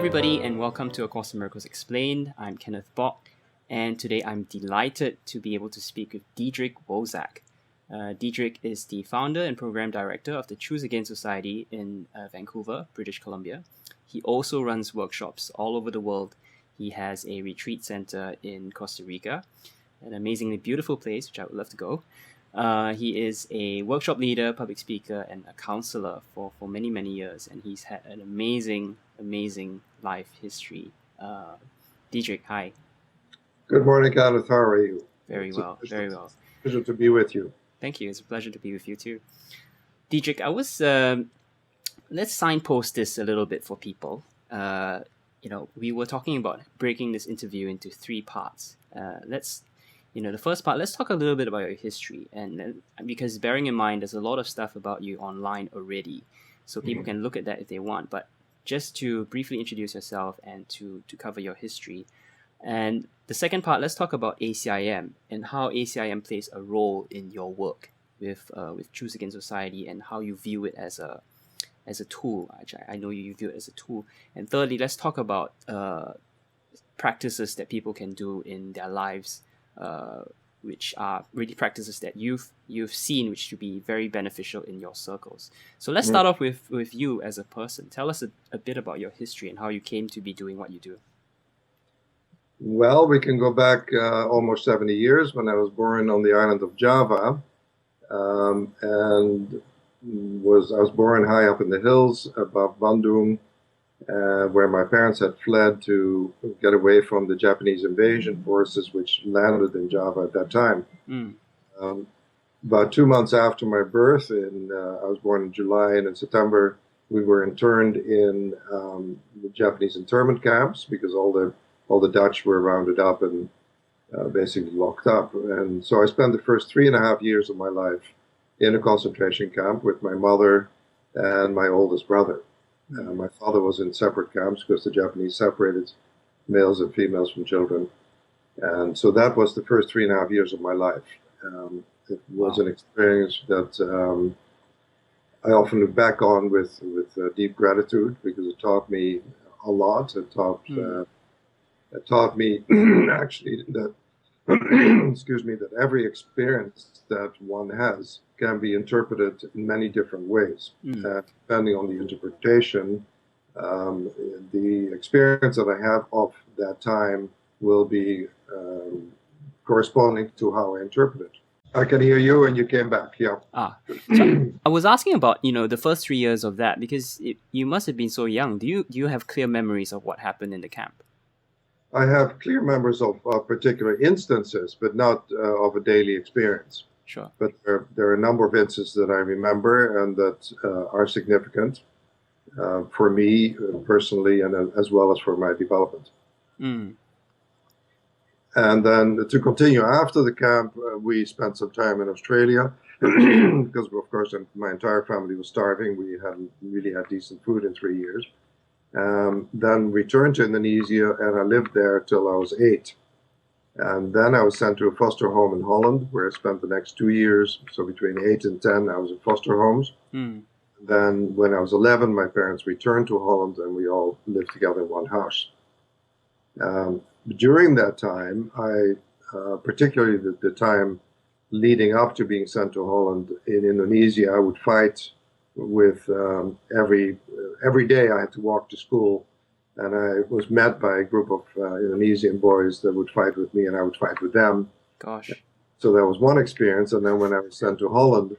everybody, and welcome to A Course in Miracles Explained. I'm Kenneth Bok, and today I'm delighted to be able to speak with Diederik Wolsak. Diederik is the founder and program director of the Choose Again Society in Vancouver, British Columbia. He also runs workshops all over the world. He has a retreat center in Costa Rica, an amazingly beautiful place, which I would love to go. He is a workshop leader, public speaker, and a counsellor for many, many years, and he's had an amazing life history. Diederik, hi. Good morning, Kenneth. How are you? Very well. Pleasure to be with you. Thank you. It's a pleasure to be with you too. Diederik, I was let's signpost this a little bit for people. We were talking about breaking this interview into three parts. The first part, let's talk a little bit about your history, and because bearing in mind there's a lot of stuff about you online already, so people can look at that if they want. But just to briefly introduce yourself and to cover your history. And the second part, let's talk about ACIM and how ACIM plays a role in your work with Choose Again Society and how you view it as a tool. Actually, I know you view it as a tool. And thirdly, let's talk about practices that people can do in their lives, which are really practices that you've seen which to be very beneficial in your circles. So let's start off with you as a person. Tell us a bit about your history and how you came to be doing what you do. Well, we can go back almost 70 years when I was born on the island of Java, and I was born high up in the hills above Bandung, where my parents had fled to get away from the Japanese invasion forces, which landed in Java at that time. About 2 months after my birth, I was born in July, and in September we were interned in the Japanese internment camps because all the Dutch were rounded up and basically locked up. And so I spent the first 3.5 years of my life in a concentration camp with my mother and my oldest brother. My father was in separate camps because the Japanese separated males and females from children. And so that was the first 3.5 years of my life. It was an experience that I often look back on with deep gratitude because it taught me a lot. It taught me actually that that every experience that one has can be interpreted in many different ways. Depending on the interpretation, the experience that I have of that time will be corresponding to how I interpret it. I can hear you, and you came back. Yeah. So I was asking about the first 3 years of that because you must have been so young. Do you have clear memories of what happened in the camp? I have clear memories of particular instances, but not of a daily experience. Sure. But there are a number of instances that I remember and that are significant for me personally and as well as for my development. And then to continue after the camp, we spent some time in Australia because, of course, my entire family was starving. We hadn't really had decent food in 3 years. Then returned to Indonesia, and I lived there till I was 8. And then I was sent to a foster home in Holland, where I spent the next 2 years. So between 8 and 10, I was in foster homes. Then when I was 11, my parents returned to Holland, and we all lived together in one house. During that time, particularly the time leading up to being sent to Holland in Indonesia, I would fight with every day I had to walk to school, and I was met by a group of Indonesian boys that would fight with me, and I would fight with them. Gosh. So that was one experience, and then when I was sent to Holland,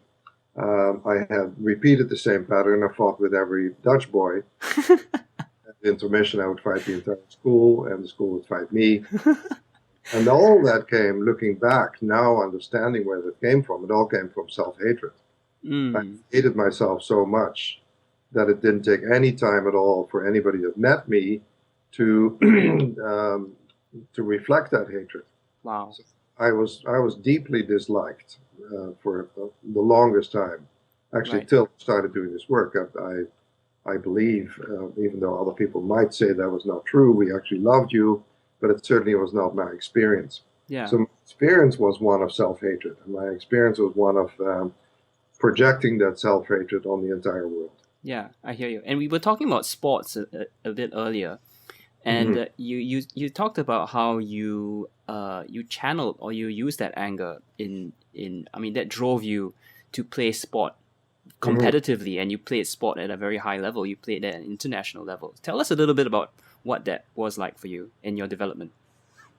I had repeated the same pattern. I fought with every Dutch boy. At the intermission, I would fight the entire school, and the school would fight me. And all that came, looking back, now understanding where that came from, it all came from self-hatred. I hated myself so much that it didn't take any time at all for anybody that met me to reflect that hatred. Wow. So I was deeply disliked for the longest time. Actually, till I started doing this work, I believe, even though other people might say that was not true, we actually loved you, but it certainly was not my experience. Yeah. So my experience was one of self-hatred, and my experience was one of projecting that self-hatred on the entire world. Yeah, I hear you. And we were talking about sports a bit earlier. And you talked about how you channeled or you used that anger that drove you to play sport competitively, and you played sport at a very high level. You played at an international level. Tell us a little bit about what that was like for you in your development.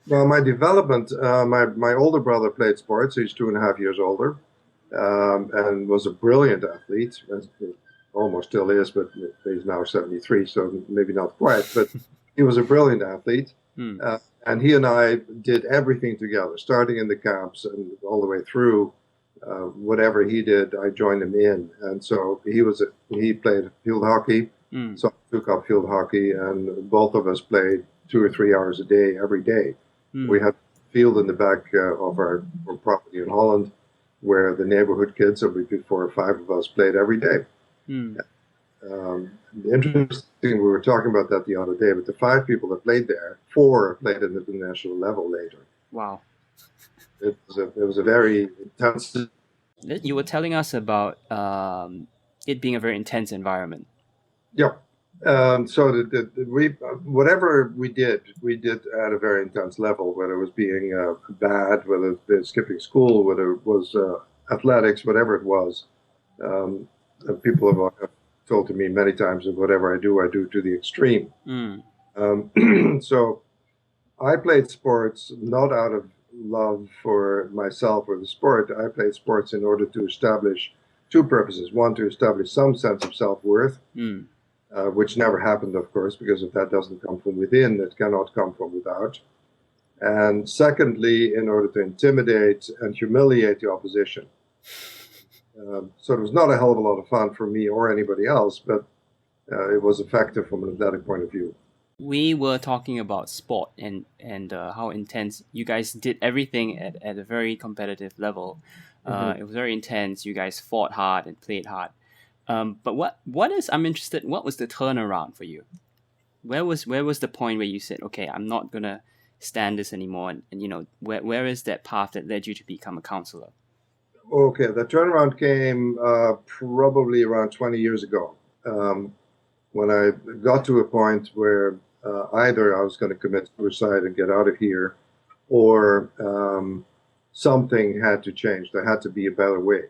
Well, my development, my older brother played sports. He's 2.5 years older, and was a brilliant athlete. Almost still is, but he's now 73, so maybe not quite. But he was a brilliant athlete, and he and I did everything together, starting in the camps and all the way through. Whatever he did, I joined him in, and so he played field hockey, so I took up field hockey, and both of us played 2 or 3 hours a day every day. We had a field in the back of our property in Holland, where the neighborhood kids, so we'd be 4 or 5 of us, played every day. Interesting, we were talking about that the other day, but the 5 people that played there, 4 played at the international level later. Wow. It was a very intense. You were telling us about it being a very intense environment. Yeah. So whatever we did at a very intense level, whether it was being bad, whether it was skipping school, whether it was athletics, whatever it was. People have told to me many times that whatever I do to the extreme. So I played sports not out of love for myself or the sport. I played sports in order to establish 2 purposes. One, to establish some sense of self-worth, which never happened, of course, because if that doesn't come from within, it cannot come from without. And secondly, in order to intimidate and humiliate the opposition. So it was not a hell of a lot of fun for me or anybody else, but it was effective from an athletic point of view. We were talking about sport and how intense you guys did everything at a very competitive level. It was very intense. You guys fought hard and played hard. But I'm interested, what was the turnaround for you? Where was the point where you said, okay, I'm not gonna stand this anymore, and where is that path that led you to become a counselor? Okay, the turnaround came probably around 20 years ago, when I got to a point where either I was going to commit suicide and get out of here, or something had to change. There had to be a better way.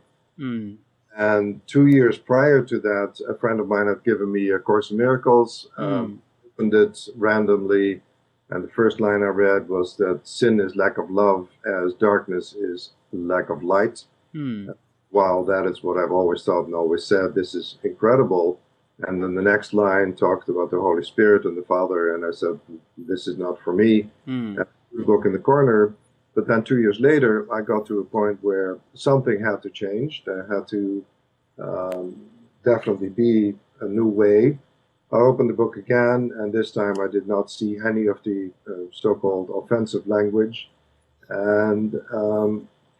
And 2 years prior to that, a friend of mine had given me A Course in Miracles, opened it randomly, and the first line I read was that sin is lack of love, as darkness is lack of light. Wow, that is what I've always thought and always said. This is incredible. And then the next line talked about the Holy Spirit and the Father, and I said, this is not for me. And the book in the corner. But then 2 years later, I got to a point where something had to change. There had to definitely be a new way. I opened the book again, and this time I did not see any of the so-called offensive language, and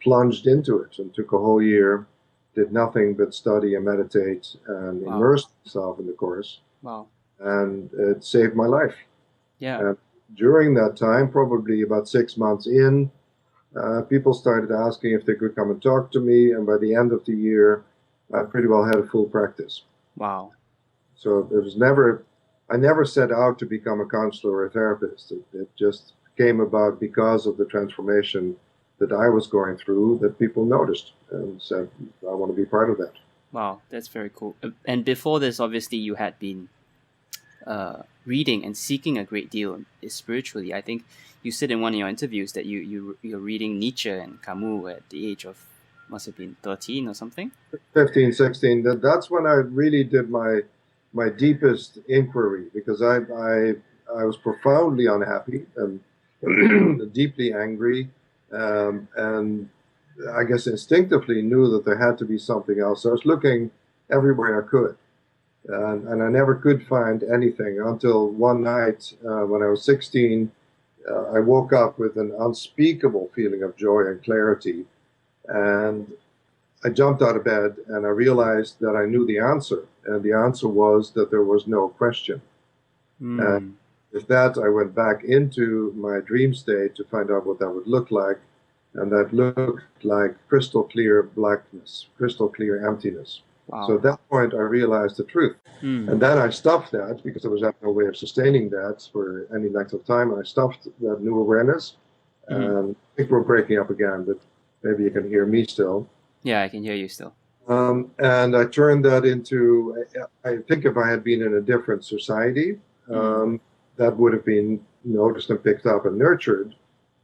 plunged into it, and took a whole year, did nothing but study and meditate and immerse myself in the Course. Wow. And it saved my life. Yeah. And during that time, probably about 6 months in, people started asking if they could come and talk to me, and by the end of the year, I pretty well had a full practice. Wow. So it was I never set out to become a counselor or a therapist. It just came about because of the transformation that I was going through, that people noticed and said, I want to be part of that. Wow, that's very cool. And before this, obviously, you had been reading and seeking a great deal spiritually. I think you said in one of your interviews that you're reading Nietzsche and Camus at the age of, must have been 13 or something? 15, 16. That's when I really did my deepest inquiry, because I was profoundly unhappy and deeply angry. And I guess instinctively knew that there had to be something else. So I was looking everywhere I could, and I never could find anything until one night when I was 16. I woke up with an unspeakable feeling of joy and clarity, and I jumped out of bed and I realized that I knew the answer, and the answer was that there was no question. And with that, I went back into my dream state to find out what that would look like. And that looked like crystal clear blackness, crystal clear emptiness. So at that point, I realized the truth. And then I stopped that because I was having no way of sustaining that for any length of time. And I stopped that new awareness. And I think we're breaking up again, but maybe you can hear me still. Yeah, I can hear you still. And I turned that into, I think if I had been in a different society, that would have been noticed and picked up and nurtured.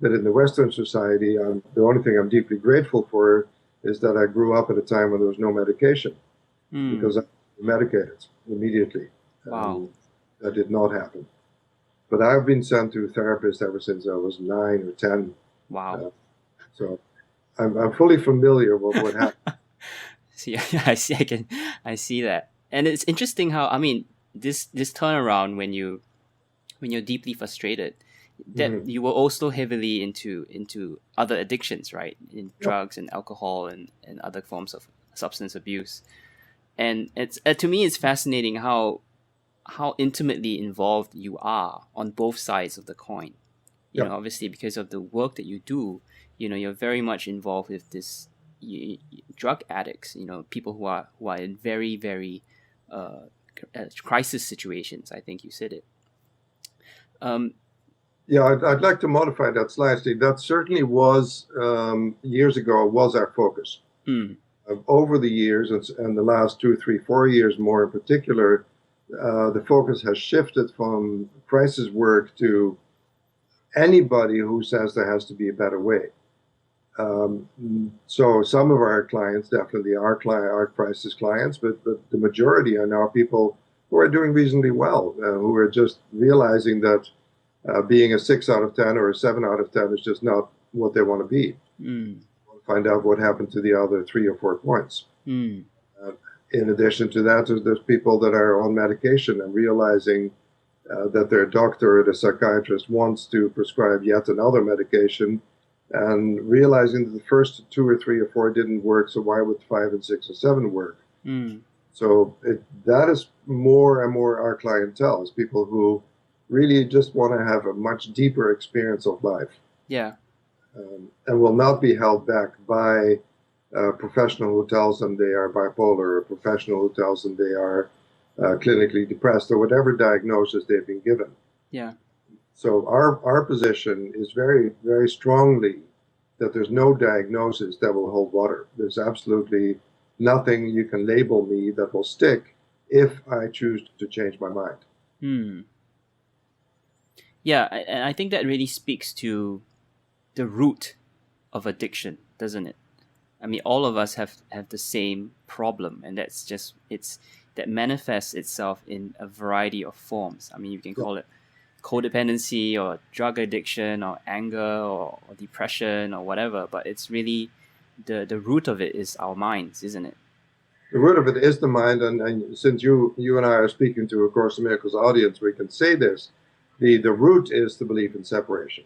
But in the Western society, the only thing I'm deeply grateful for is that I grew up at a time when there was no medication, because I was medicated immediately. Wow. That did not happen. But I've been sent to therapists ever since I was 9 or 10. Wow. So I'm fully familiar with what happened. See, I see that, and it's interesting how, I mean, this turnaround when you're deeply frustrated, that you were also heavily into other addictions, right? In drugs and alcohol and other forms of substance abuse. And it's to me, it's fascinating how intimately involved you are on both sides of the coin. You know, obviously because of the work that you do, you know, you're very much involved with this drug addicts, you know, people who are in very, very crisis situations. I think you said it. Yeah, I'd like to modify that slightly. That certainly was, years ago, was our focus. Over the years, and the last 2, 3, 4 years more in particular, the focus has shifted from crisis work to anybody who says there has to be a better way. So some of our clients definitely are crisis clients, but the majority are now people who are doing reasonably well, who are just realizing that being a 6 out of 10 or a 7 out of 10 is just not what they want to be. Want to find out what happened to the other 3 or 4 points. In addition to that, there's people that are on medication and realizing that their doctor or the psychiatrist wants to prescribe yet another medication, and realizing that the first 2 or 3 or 4 didn't work, so why would 5 and 6 and 7 work? So that is more and more our clientele, is people who really just want to have a much deeper experience of life. And will not be held back by a professional who tells them they are bipolar, or a professional who tells them they are clinically depressed, or whatever diagnosis they've been given. So our position is very, very strongly that there's no diagnosis that will hold water. There's absolutely nothing you can label me that will stick if I choose to change my mind. Yeah, and I think that really speaks to the root of addiction, doesn't it? I mean, all of us have the same problem, and that's just, that manifests itself in a variety of forms. I mean, you can call it codependency or drug addiction or anger or depression or whatever, but it's really the root of it is our minds, isn't it? The root of it is the mind, and since you and I are speaking to A Course in Miracles audience, we can say this. The root is the belief in separation.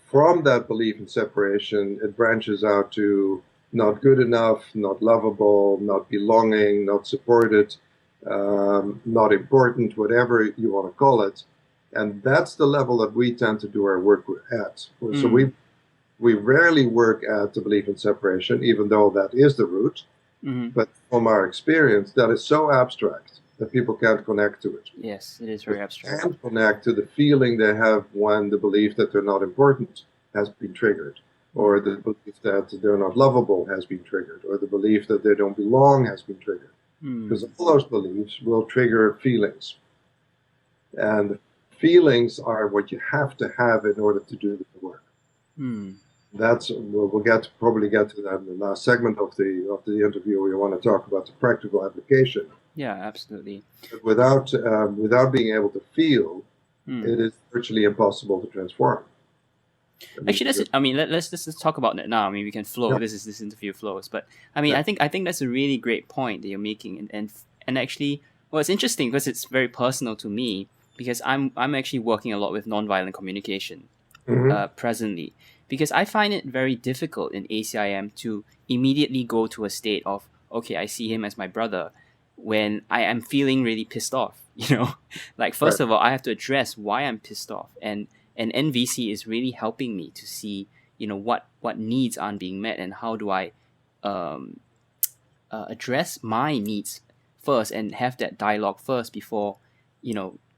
From that belief in separation, it branches out to not good enough, not lovable, not belonging, not supported, not important, whatever you want to call it. And that's the level that we tend to do our work at. So we rarely work at the belief in separation, even though that is the root. But from our experience, that is so abstract that people can't connect to it. Yes, it is very abstract. Can't connect to the feeling they have when the belief that they're not important has been triggered, or the belief that they're not lovable has been triggered, or the belief that they don't belong has been triggered. Because all those beliefs will trigger feelings. And feelings are what you have to have in order to do the work. That's we'll probably get to that in the last segment of the interview. We want to talk about the practical application. Yeah, absolutely. But without being able to feel, it is virtually impossible to transform. Actually, let's talk about that now. I mean, we can flow. Yeah. This interview flows, but I mean, I think that's a really great point that you're making, and actually, well, it's interesting because it's very personal to me, because I'm actually working a lot with nonviolent communication presently, because I find it very difficult in ACIM to immediately go to a state of, okay, I see him as my brother, when I am feeling really pissed off. You know, like first of all, I have to address why I'm pissed off, and NVC is really helping me to see, you know, what needs aren't being met, and how do I address my needs first and have that dialogue first before,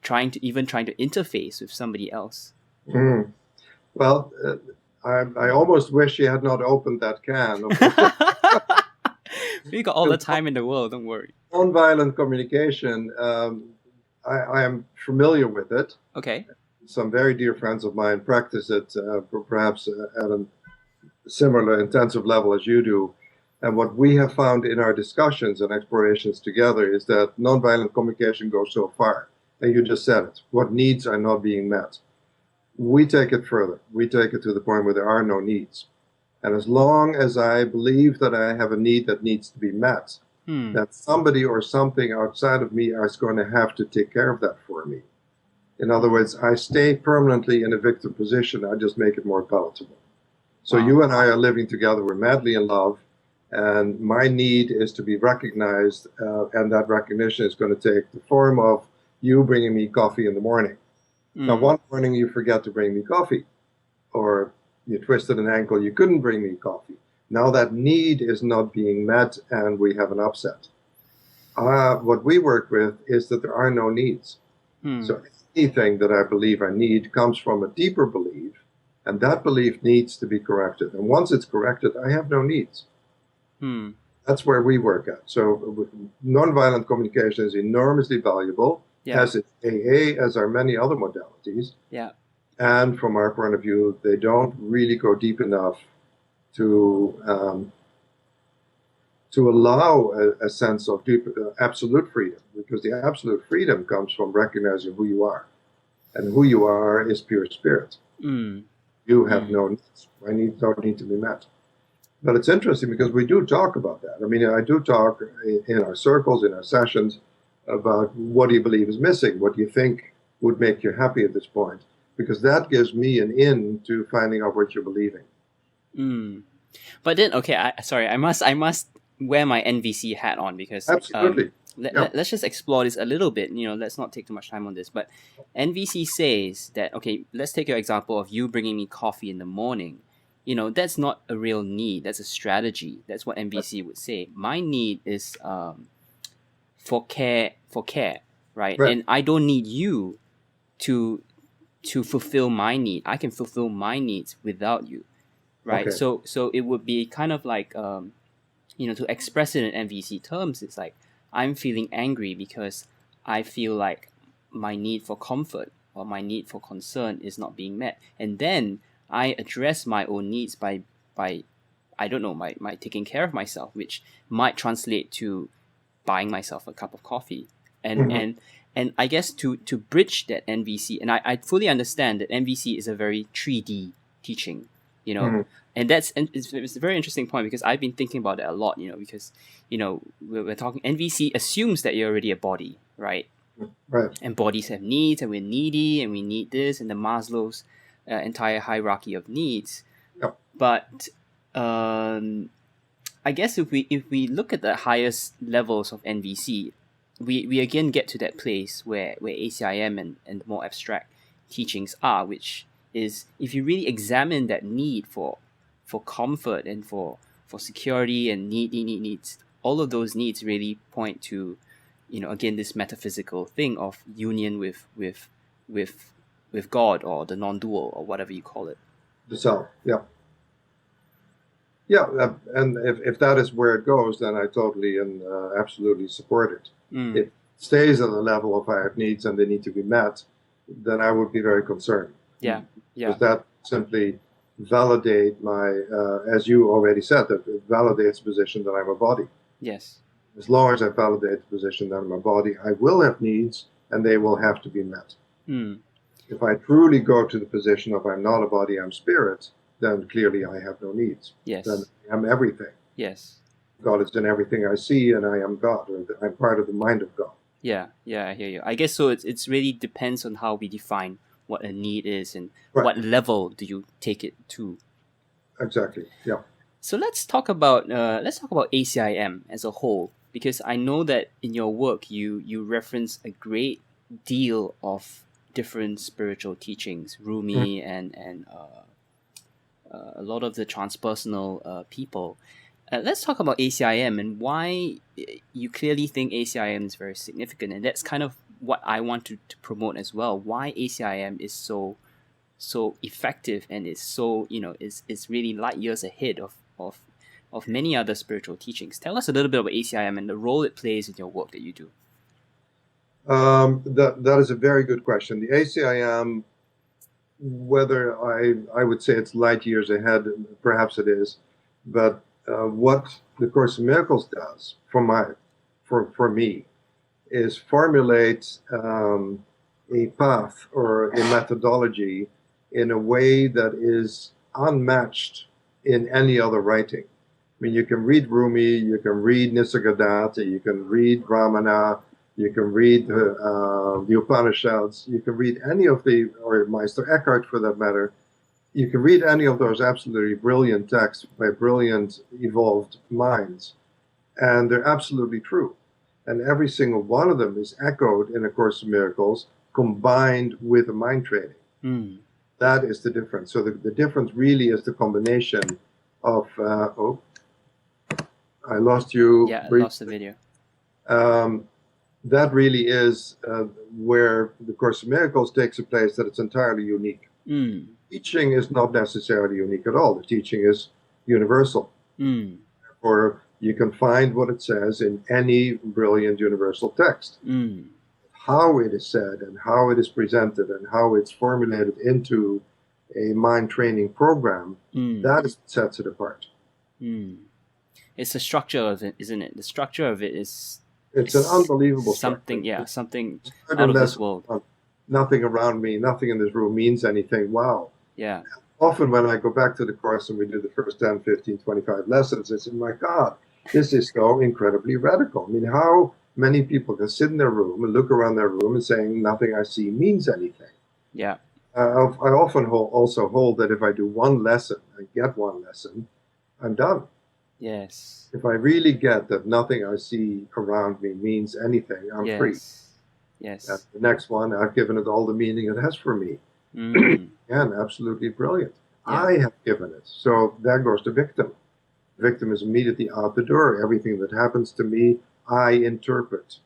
trying to interface with somebody else. Mm. Well, I almost wish you had not opened that can. We got all the time in the world, don't worry. Nonviolent communication, I am familiar with it. Okay. Some very dear friends of mine practice it, perhaps at a similar intensive level as you do. And what we have found in our discussions and explorations together is that nonviolent communication goes so far. And you just said it. What needs are not being met. We take it further. We take it to the point where there are no needs. And as long as I believe that I have a need that needs to be met, that somebody or something outside of me is going to have to take care of that for me. In other words, I stay permanently in a victim position. I just make it more palatable. So you and I are living together. We're madly in love. And my need is to be recognized. And that recognition is going to take the form of you bringing me coffee in the morning. Now, one morning you forget to bring me coffee. Or you twisted an ankle, you couldn't bring me coffee. Now that need is not being met and we have an upset. What we work with is that there are no needs. So anything that I believe I need comes from a deeper belief, and that belief needs to be corrected. And once it's corrected, I have no needs. That's where we work at. So nonviolent communication is enormously valuable, as is AA, as are many other modalities. Yeah. And from our point of view, they don't really go deep enough to allow a sense of deep, absolute freedom, because the absolute freedom comes from recognizing who you are. And who you are is pure spirit. You have no needs. My needs don't need to be met. But it's interesting because we do talk about that. I mean, I do talk in our circles, in our sessions, about what do you believe is missing? What do you think would make you happy at this point? Because that gives me an in to finding out what you're believing. But then, okay, I must wear my NVC hat on because absolutely. Let's just explore this a little bit. Let's not take too much time on this. But NVC says that, okay, let's take your example of you bringing me coffee in the morning. That's not a real need. That's a strategy. That's what NVC would say. My need is for care, right? And I don't need you to fulfill my need. I can fulfill my needs without you, right? Okay. So it would be kind of like, to express it in NVC terms, it's like I'm feeling angry because I feel like my need for comfort or my need for concern is not being met. And then I address my own needs by I don't know, my taking care of myself, which might translate to buying myself a cup of coffee. And I guess to bridge that NVC, and I fully understand that NVC is a very 3D teaching, and it's a very interesting point because I've been thinking about it a lot, because, we're talking, NVC assumes that you're already a body, right? Right. And bodies have needs, and we're needy, and we need this, and the Maslow's entire hierarchy of needs. Yep. But I guess if we look at the highest levels of NVC, we again get to that place where ACIM and more abstract teachings are, which is, if you really examine that need for comfort and for security and needs, all of those needs really point to, again, this metaphysical thing of union with God, or the non-dual, or whatever you call it. The self, yeah. Yeah, and if that is where it goes, then I totally and absolutely support it. If it stays at the level of I have needs and they need to be met, then I would be very concerned. Yeah. Because that simply validate my, as you already said, that it validates the position that I'm a body. Yes. As long as I validate the position that I'm a body, I will have needs and they will have to be met. If I truly go to the position of I'm not a body, I'm spirit, then clearly I have no needs. Yes. Then I'm everything. Yes. God is in everything I see, and I am God, or I'm part of the mind of God. Yeah, I hear you. I guess so. It's really depends on how we define what a need is and what level do you take it to. Exactly. Yeah. So let's talk about ACIM as a whole, because I know that in your work you reference a great deal of different spiritual teachings, Rumi and a lot of the transpersonal people. let's talk about ACIM and why you clearly think ACIM is very significant, and that's kind of what I want to promote as well. Why ACIM is so effective and is so is really light years ahead of many other spiritual teachings. Tell us a little bit about ACIM and the role it plays in your work that you do. That is a very good question. The ACIM, whether I would say it's light years ahead, perhaps it is, but what the Course in Miracles does for me is formulate a path or a methodology in a way that is unmatched in any other writing. I mean, you can read Rumi, you can read Nisargadatta, you can read Ramana, you can read the Upanishads, you can read any of or Meister Eckhart for that matter, you can read any of those absolutely brilliant texts by brilliant, evolved minds, and they're absolutely true. And every single one of them is echoed in A Course in Miracles, combined with a mind training. Mm. That is the difference. So the difference really is the combination of... I lost you. Yeah, I lost the video. That really is where the Course in Miracles takes a place that it's entirely unique. Mm. Teaching is not necessarily unique at all. The teaching is universal. Mm. Or you can find what it says in any brilliant universal text. Mm. How it is said and how it is presented and how it's formulated into a mind training program, that is what sets it apart. Mm. It's the structure of it, isn't it? The structure of it is... It's an unbelievable something, structure. Something out of this world. Nothing around me, nothing in this room means anything. Wow. Yeah. Often when I go back to the course and we do the first 10, 15, 25 lessons, I say, my God, this is so incredibly radical. I mean, how many people can sit in their room and look around their room and saying, nothing I see means anything? Yeah. I often also hold that if I do one lesson, I get one lesson, I'm done. Yes. If I really get that nothing I see around me means anything, I'm free. Yes. And the next one, I've given it all the meaning it has for me. Mm. And absolutely brilliant. Yeah. I have given it. So there goes the victim. The victim is immediately out the door. Everything that happens to me, I interpret.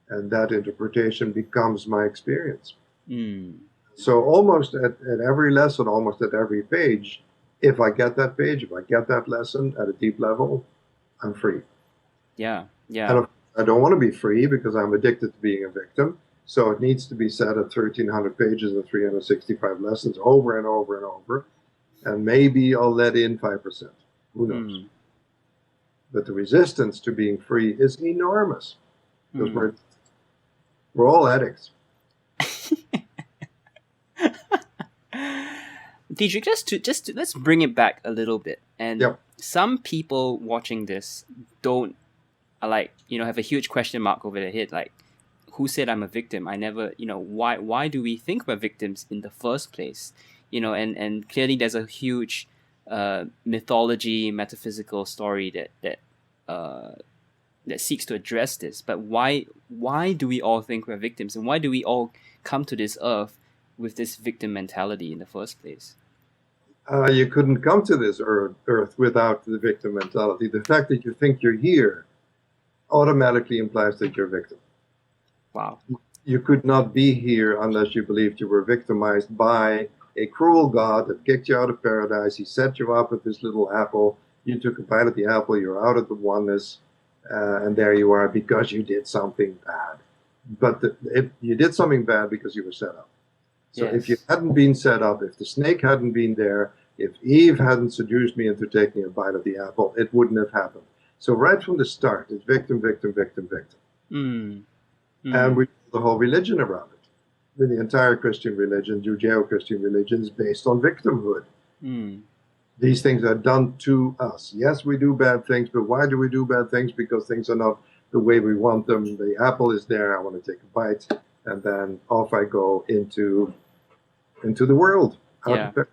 And that interpretation becomes my experience. Mm. So almost at every lesson, almost at every page, if I get that page, if I get that lesson at a deep level, I'm free. Yeah. And I don't want to be free because I'm addicted to being a victim. So it needs to be said at 1,300 pages and 365 lessons over and over and over. And maybe I'll let in 5%. Who knows? Mm. But the resistance to being free is enormous. Because Mm. we're all addicts. Diederik, just to, let's bring it back a little bit. And some people watching this don't have a huge question mark over their head. Like, who said I'm a victim? I never, why do we think we're victims in the first place? And clearly there's a huge mythology, metaphysical story that seeks to address this. But why do we all think we're victims? And why do we all come to this earth with this victim mentality in the first place? You couldn't come to this earth without the victim mentality. The fact that you think you're here automatically implies that you're a victim. Wow. You could not be here unless you believed you were victimized by a cruel God that kicked you out of paradise. He set you up with this little apple. You took a bite of the apple. You're out of the oneness. And there you are because you did something bad. But you did something bad because you were set up. So if you hadn't been set up, if the snake hadn't been there, if Eve hadn't seduced me into taking a bite of the apple, it wouldn't have happened. So right from the start, it's victim, victim, victim, victim. Mm. Mm. And we build the whole religion around it. The entire Christian religion, Judeo-Christian religion, is based on victimhood. Mm. These things are done to us. Yes, we do bad things, but why do we do bad things? Because things are not the way we want them. The apple is there, I want to take a bite, and then off I go into the world. And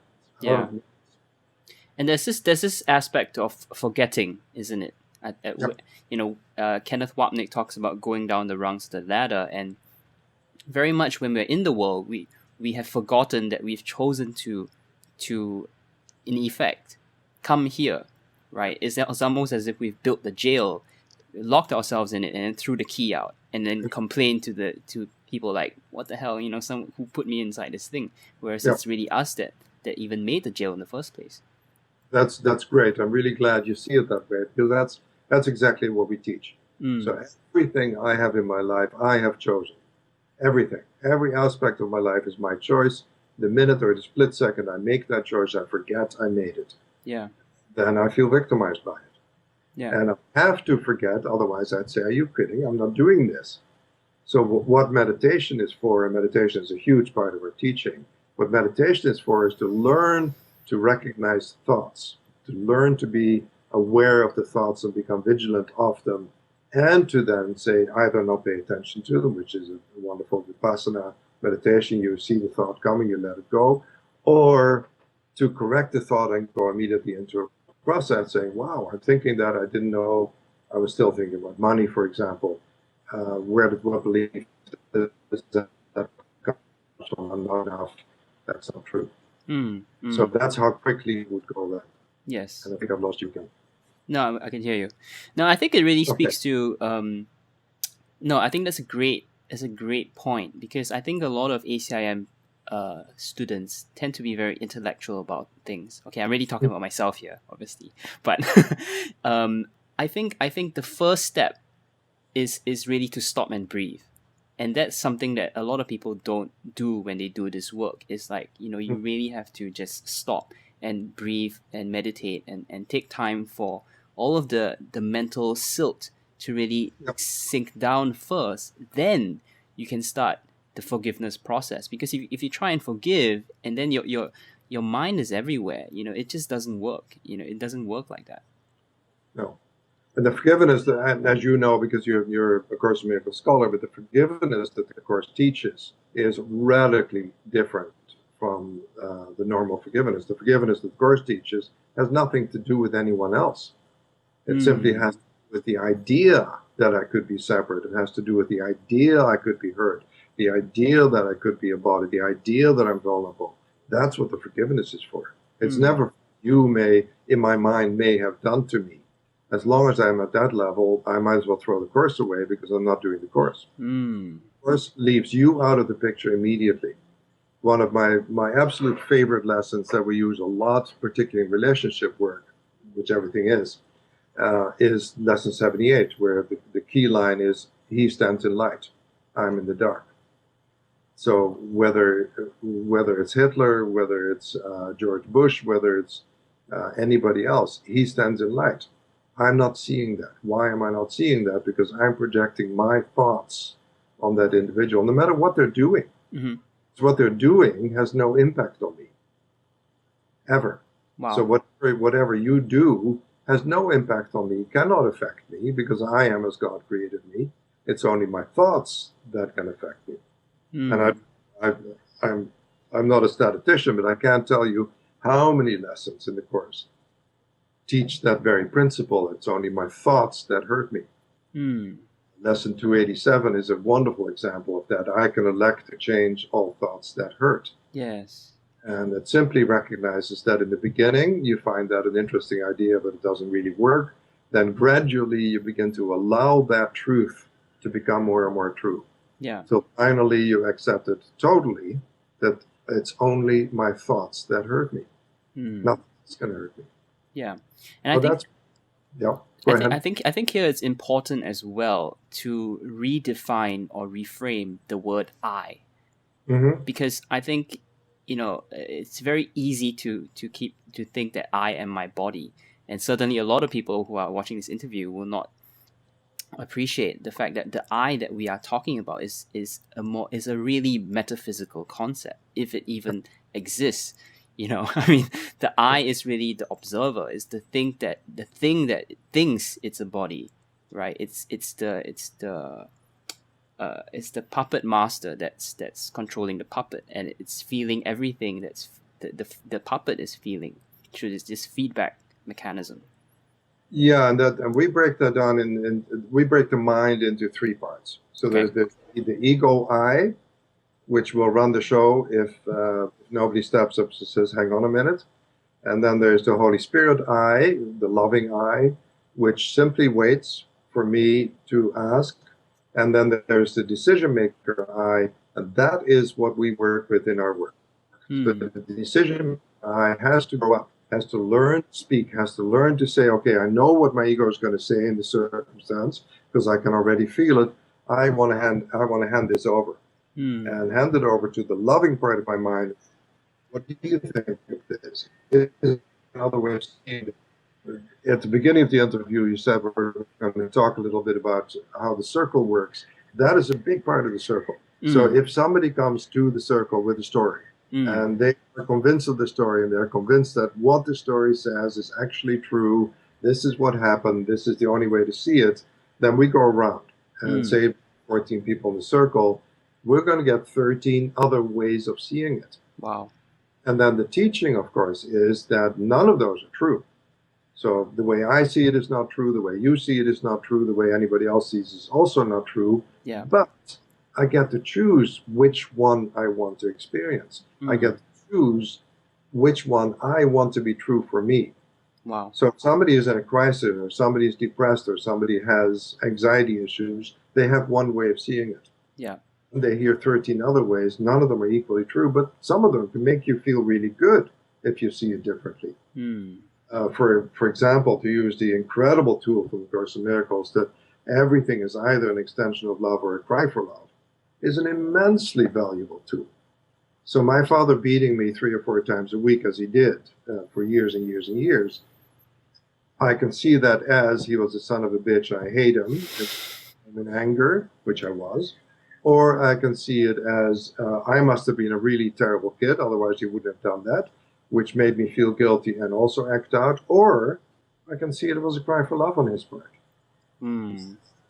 there's this aspect of forgetting, isn't it? Kenneth Bok talks about going down the rungs of the ladder, and very much when we're in the world, we have forgotten that we've chosen to in effect come here right? It's almost as if we've built the jail, locked ourselves in it, and then threw the key out, and then complained to people like, what the hell, some who put me inside this thing, whereas it's really us that even made the jail in the first place. That's great. I'm really glad you see it that way, because that's exactly what we teach. So everything I have in my life, I have chosen. Everything, every aspect of my life is my choice. The minute or the split second I make that choice, I forget I made it. Yeah. Then I feel victimized by it. Yeah. And I have to forget, otherwise I'd say, are you kidding? I'm not doing this. So what meditation is for, and meditation is a huge part of our teaching, what meditation is for is to learn to recognize thoughts, to learn to be aware of the thoughts and become vigilant of them, and to then say, either not pay attention to them, which is a wonderful vipassana meditation. You see the thought coming, you let it go, or to correct the thought and go immediately into a process saying, wow, I'm thinking that, I didn't know I was still thinking about money, for example. Where did what belief that comes from? I'm not enough. That's not true. So that's how quickly it would go there. Yes. And I think I've lost you again. No, I can hear you. No, I think it really speaks to. No, I think that's a great point, because I think a lot of ACIM students tend to be very intellectual about things. Okay, I'm really talking about myself here, obviously, but I think the first step is really to stop and breathe. And that's something that a lot of people don't do when they do this work. It's like, you really have to just stop and breathe and meditate and take time for all of the mental silt to really sink down first. Then you can start the forgiveness process. Because if you try and forgive and then your mind is everywhere, it just doesn't work. It doesn't work like that. No. And the forgiveness, as you know, because you're a Course in Miracles scholar, but the forgiveness that the Course teaches is radically different from the normal forgiveness. The forgiveness that the Course teaches has nothing to do with anyone else. It simply has to do with the idea that I could be separate. It has to do with the idea I could be hurt, the idea that I could be a body, the idea that I'm vulnerable. That's what the forgiveness is for. It's never you may, in my mind, may have done to me. As long as I'm at that level, I might as well throw the Course away because I'm not doing the Course. The Course leaves you out of the picture immediately. One of my absolute favorite lessons that we use a lot, particularly in relationship work, which everything is lesson 78, where the key line is, he stands in light, I'm in the dark. So whether it's Hitler, whether it's George Bush, whether it's anybody else, he stands in light. I'm not seeing that. Why am I not seeing that? Because I'm projecting my thoughts on that individual, no matter what they're doing. So what they're doing has no impact on me, ever. Wow. So whatever you do has no impact on me, cannot affect me, because I am as God created me. It's only my thoughts that can affect me. And I'm not a statistician, but I can't tell you how many lessons in the Course teach that very principle. It's only my thoughts that hurt me. Lesson 287 is a wonderful example of that. I can elect to change all thoughts that hurt. Yes. And it simply recognizes that in the beginning, you find that an interesting idea, but it doesn't really work. Then gradually you begin to allow that truth to become more and more true. Yeah. So finally you accept it totally, that it's only my thoughts that hurt me. Nothing's going to hurt me. Yeah. And I think here it's important as well to redefine or reframe the word I. Because I think, it's very easy to think that I am my body. And certainly a lot of people who are watching this interview will not appreciate the fact that the I that we are talking about is a really metaphysical concept, if it even exists. I mean, the I is really the observer, is the thing that thinks it's a body, right? It's the puppet master that's controlling the puppet, and it's feeling everything that's the puppet is feeling through this feedback mechanism. Yeah, and we break that down we break the mind into three parts. So there's the ego I, which will run the show if nobody steps up and says, hang on a minute. And then there's the Holy Spirit I, the loving I, which simply waits for me to ask. And then there's the decision maker I, and that is what we work with in our work. So the decision I has to grow up, has to learn to speak, has to learn to say, okay, I know what my ego is going to say in the circumstance because I can already feel it. I want to hand this over and hand it over to the loving part of my mind. What do you think of this? It is another way of seeing it. At the beginning of the interview, you said we're going to talk a little bit about how the circle works. That is a big part of the circle. So if somebody comes to the circle with a story, and they are convinced of the story, and they're convinced that what the story says is actually true, this is what happened, this is the only way to see it, then we go around and say 14 people in the circle, we're going to get 13 other ways of seeing it. Wow. And then the teaching, of course, is that none of those are true. So the way I see it is not true, the way you see it is not true, the way anybody else sees it is also not true. Yeah. But I get to choose which one I want to experience. I get to choose which one I want to be true for me. Wow. So if somebody is in a crisis, or somebody is depressed, or somebody has anxiety issues, they have one way of seeing it. Yeah. They hear 13 other ways. None of them are equally true, but some of them can make you feel really good if you see it differently. For example, to use the incredible tool from the Course in Miracles, that everything is either an extension of love or a cry for love, is an immensely valuable tool. So my father beating me 3 or 4 times a week, as he did for years and years and years, I can see that as he was a son of a bitch, I hate him, in anger, which I was. Or I can see it as I must have been a really terrible kid, otherwise he wouldn't have done that, which made me feel guilty and also act out. Or I can see it was a cry for love on his part.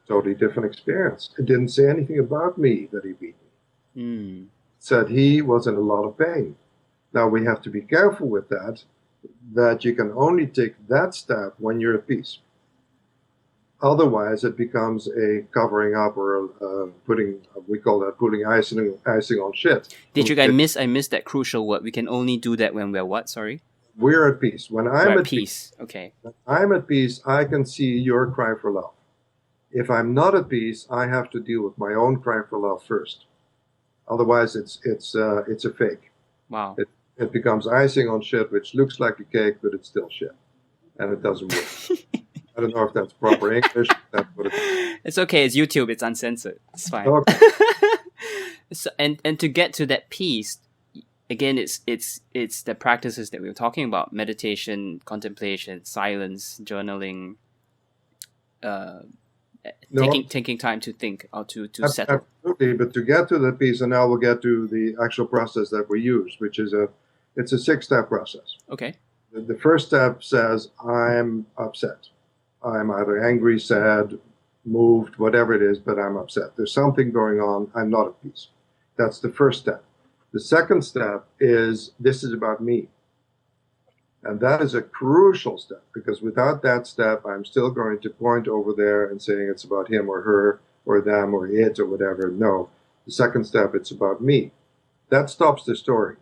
Totally different experience. It didn't say anything about me that he beat me. It said he was in a lot of pain. Now we have to be careful with that you can only take that step when you're at peace. Otherwise, it becomes a covering up or we call that putting icing on shit. Diederik, I missed that crucial word. We can only do that when we're what? Sorry? We're at peace. When I'm at peace. Okay. When I'm at peace, I can see your cry for love. If I'm not at peace, I have to deal with my own cry for love first. Otherwise, it's a fake. Wow. It becomes icing on shit, which looks like a cake, but it's still shit, and it doesn't work. I don't know if that's proper English. That's what it is. It's okay. It's YouTube. It's uncensored. It's fine. Okay. So, and to get to that peace, again, it's the practices that we were talking about: meditation, contemplation, silence, journaling, taking time to think or to settle. Absolutely. But to get to that peace, and now we'll get to the actual process that we use, which is it's a 6-step process. Okay. The first step says, I'm upset. I'm either angry, sad, moved, whatever it is, but I'm upset. There's something going on. I'm not at peace. That's the first step. The second step is, this is about me. And that is a crucial step, because without that step, I'm still going to point over there and saying it's about him or her or them or it or whatever. No, the second step, it's about me. That stops the story.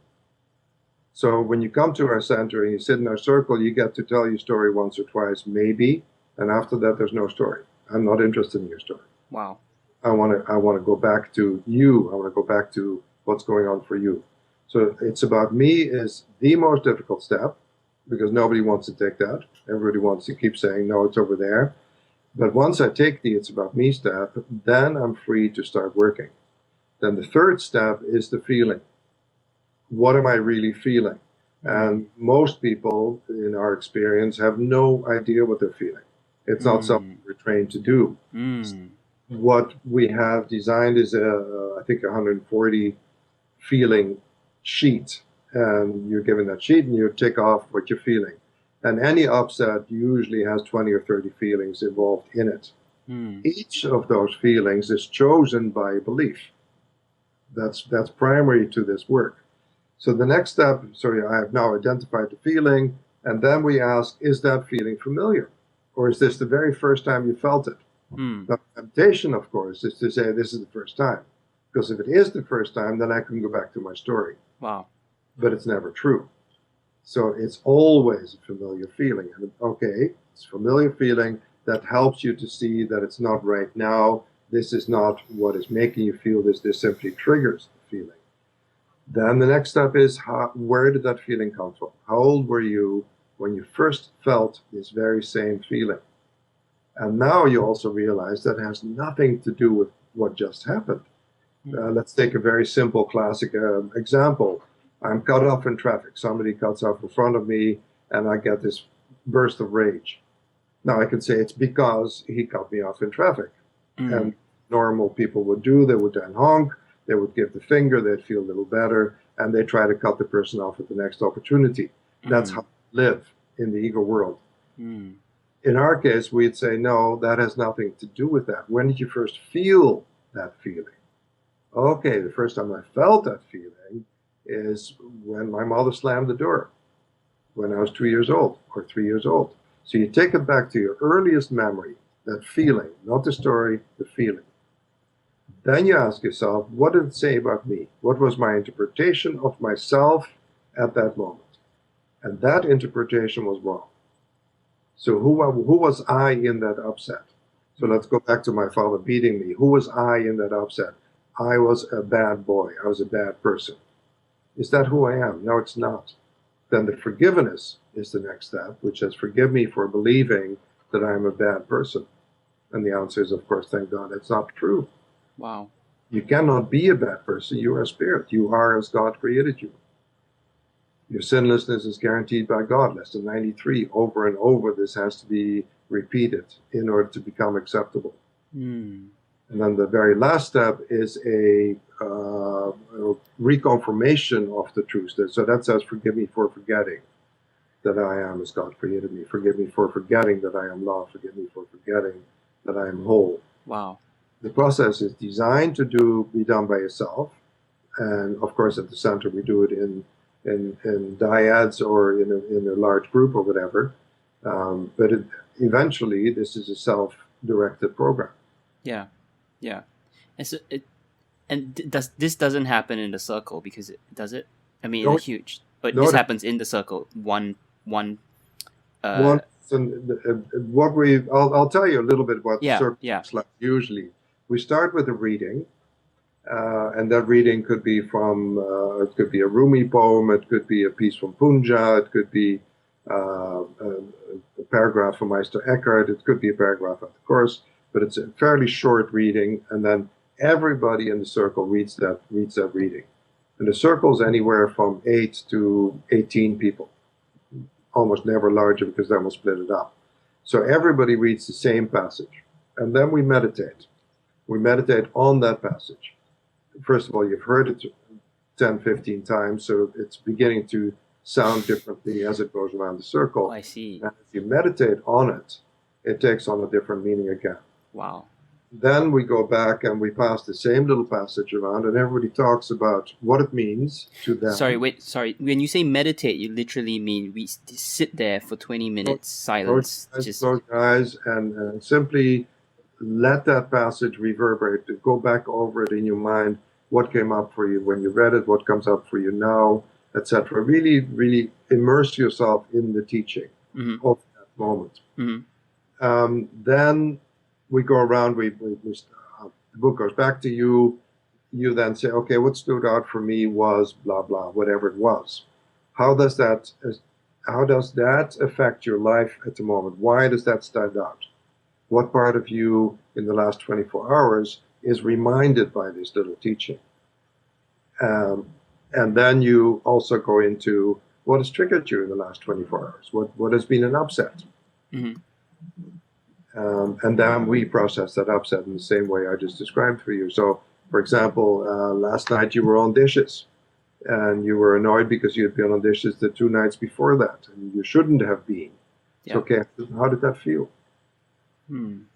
So when you come to our center and you sit in our circle, you get to tell your story once or twice, maybe. And after that, there's no story. I'm not interested in your story. Wow. I want to go back to you. I want to go back to what's going on for you. So it's about me is the most difficult step, because nobody wants to take that. Everybody wants to keep saying, no, it's over there. But once I take the it's about me step, then I'm free to start working. Then the third step is the feeling. What am I really feeling? And most people, in our experience, have no idea what they're feeling. It's not something we're trained to do. What we have designed is I think 140 feeling sheet. And you're given that sheet and you tick off what you're feeling. And any upset usually has 20 or 30 feelings involved in it. Each of those feelings is chosen by a belief. That's primary to this work. So the next step, I have now identified the feeling, and then we ask, is that feeling familiar? Or is this the very first time you felt it? The temptation, of course, is to say this is the first time. Because if it is the first time, then I can go back to my story. Wow. But it's never true. So it's always a familiar feeling. And okay, it's a familiar feeling that helps you to see that it's not right now. This is not what is making you feel this. This simply triggers the feeling. Then the next step is, where did that feeling come from? How old were you when you first felt this very same feeling? And now you also realize that has nothing to do with what just happened. Let's take a very simple classic example. I'm cut off in traffic. Somebody cuts off in front of me, and I get this burst of rage. Now I can say it's because he cut me off in traffic. And normal people would do, they would then honk, they would give the finger, they'd feel a little better, and they try to cut the person off at the next opportunity. That's how we live in the ego world. In our case, we'd say, no, that has nothing to do with that. When did you first feel that feeling? Okay, the first time I felt that feeling is when my mother slammed the door when I was 2 years old or 3 years old. So you take it back to your earliest memory, that feeling, not the story, the feeling. Then you ask yourself, what did it say about me? What was my interpretation of myself at that moment? And that interpretation was wrong. So who was I in that upset? So let's go back to my father beating me. Who was I in that upset? I was a bad boy. I was a bad person. Is that who I am? No, it's not. Then the forgiveness is the next step, which says, forgive me for believing that I am a bad person. And the answer is, of course, thank God, it's not true. Wow. You cannot be a bad person. You are a spirit. You are as God created you. Your sinlessness is guaranteed by God. Lesson 93, over and over, this has to be repeated in order to become acceptable. And then the very last step is a reconfirmation of the truth. So that says, forgive me for forgetting that I am as God created me. Forgive me for forgetting that I am love. Forgive me for forgetting that I am whole. Wow. The process is designed to be done by yourself. And of course, at the center, we do it in dyads or in a large group or whatever. But eventually, this is a self-directed program. Yeah. Yeah. And so this doesn't happen in the circle because does it? I mean, No, it's huge, but this happens in the circle. I'll tell you a little bit about the circle. Like usually, we start with a reading, and that reading could be from it could be a Rumi poem, it could be a piece from Punja, it could be a paragraph from Meister Eckhart, it could be a paragraph of the Course, but it's a fairly short reading, and then everybody in the circle reads that reading. And the circle is anywhere from 8 to 18 people, almost never larger because then we'll split it up. So everybody reads the same passage, and then we meditate. We meditate on that passage. First of all, you've heard it 10, 15 times, so it's beginning to sound differently as it goes around the circle. Oh, I see. And if you meditate on it, it takes on a different meaning again. Wow. Then we go back and we pass the same little passage around, and everybody talks about what it means to them. Sorry. When you say meditate, you literally mean we sit there for 20 minutes, silence. Close your eyes and simply let that passage reverberate. Go back over it in your mind. What came up for you when you read it? What comes up for you now, etc. Really, really immerse yourself in the teaching of that moment. Then we go around. The book goes back to you. You then say, okay, what stood out for me was blah blah, whatever it was. How does that affect your life at the moment? Why does that stand out? What part of you in the last 24 hours is reminded by this little teaching? And then you also go into what has triggered you in the last 24 hours. What has been an upset? And then we process that upset in the same way I just described for you. So, for example, last night you were on dishes, and you were annoyed because you had been on dishes the 2 nights before that, and you shouldn't have been. Yeah. So, okay, how did that feel? Number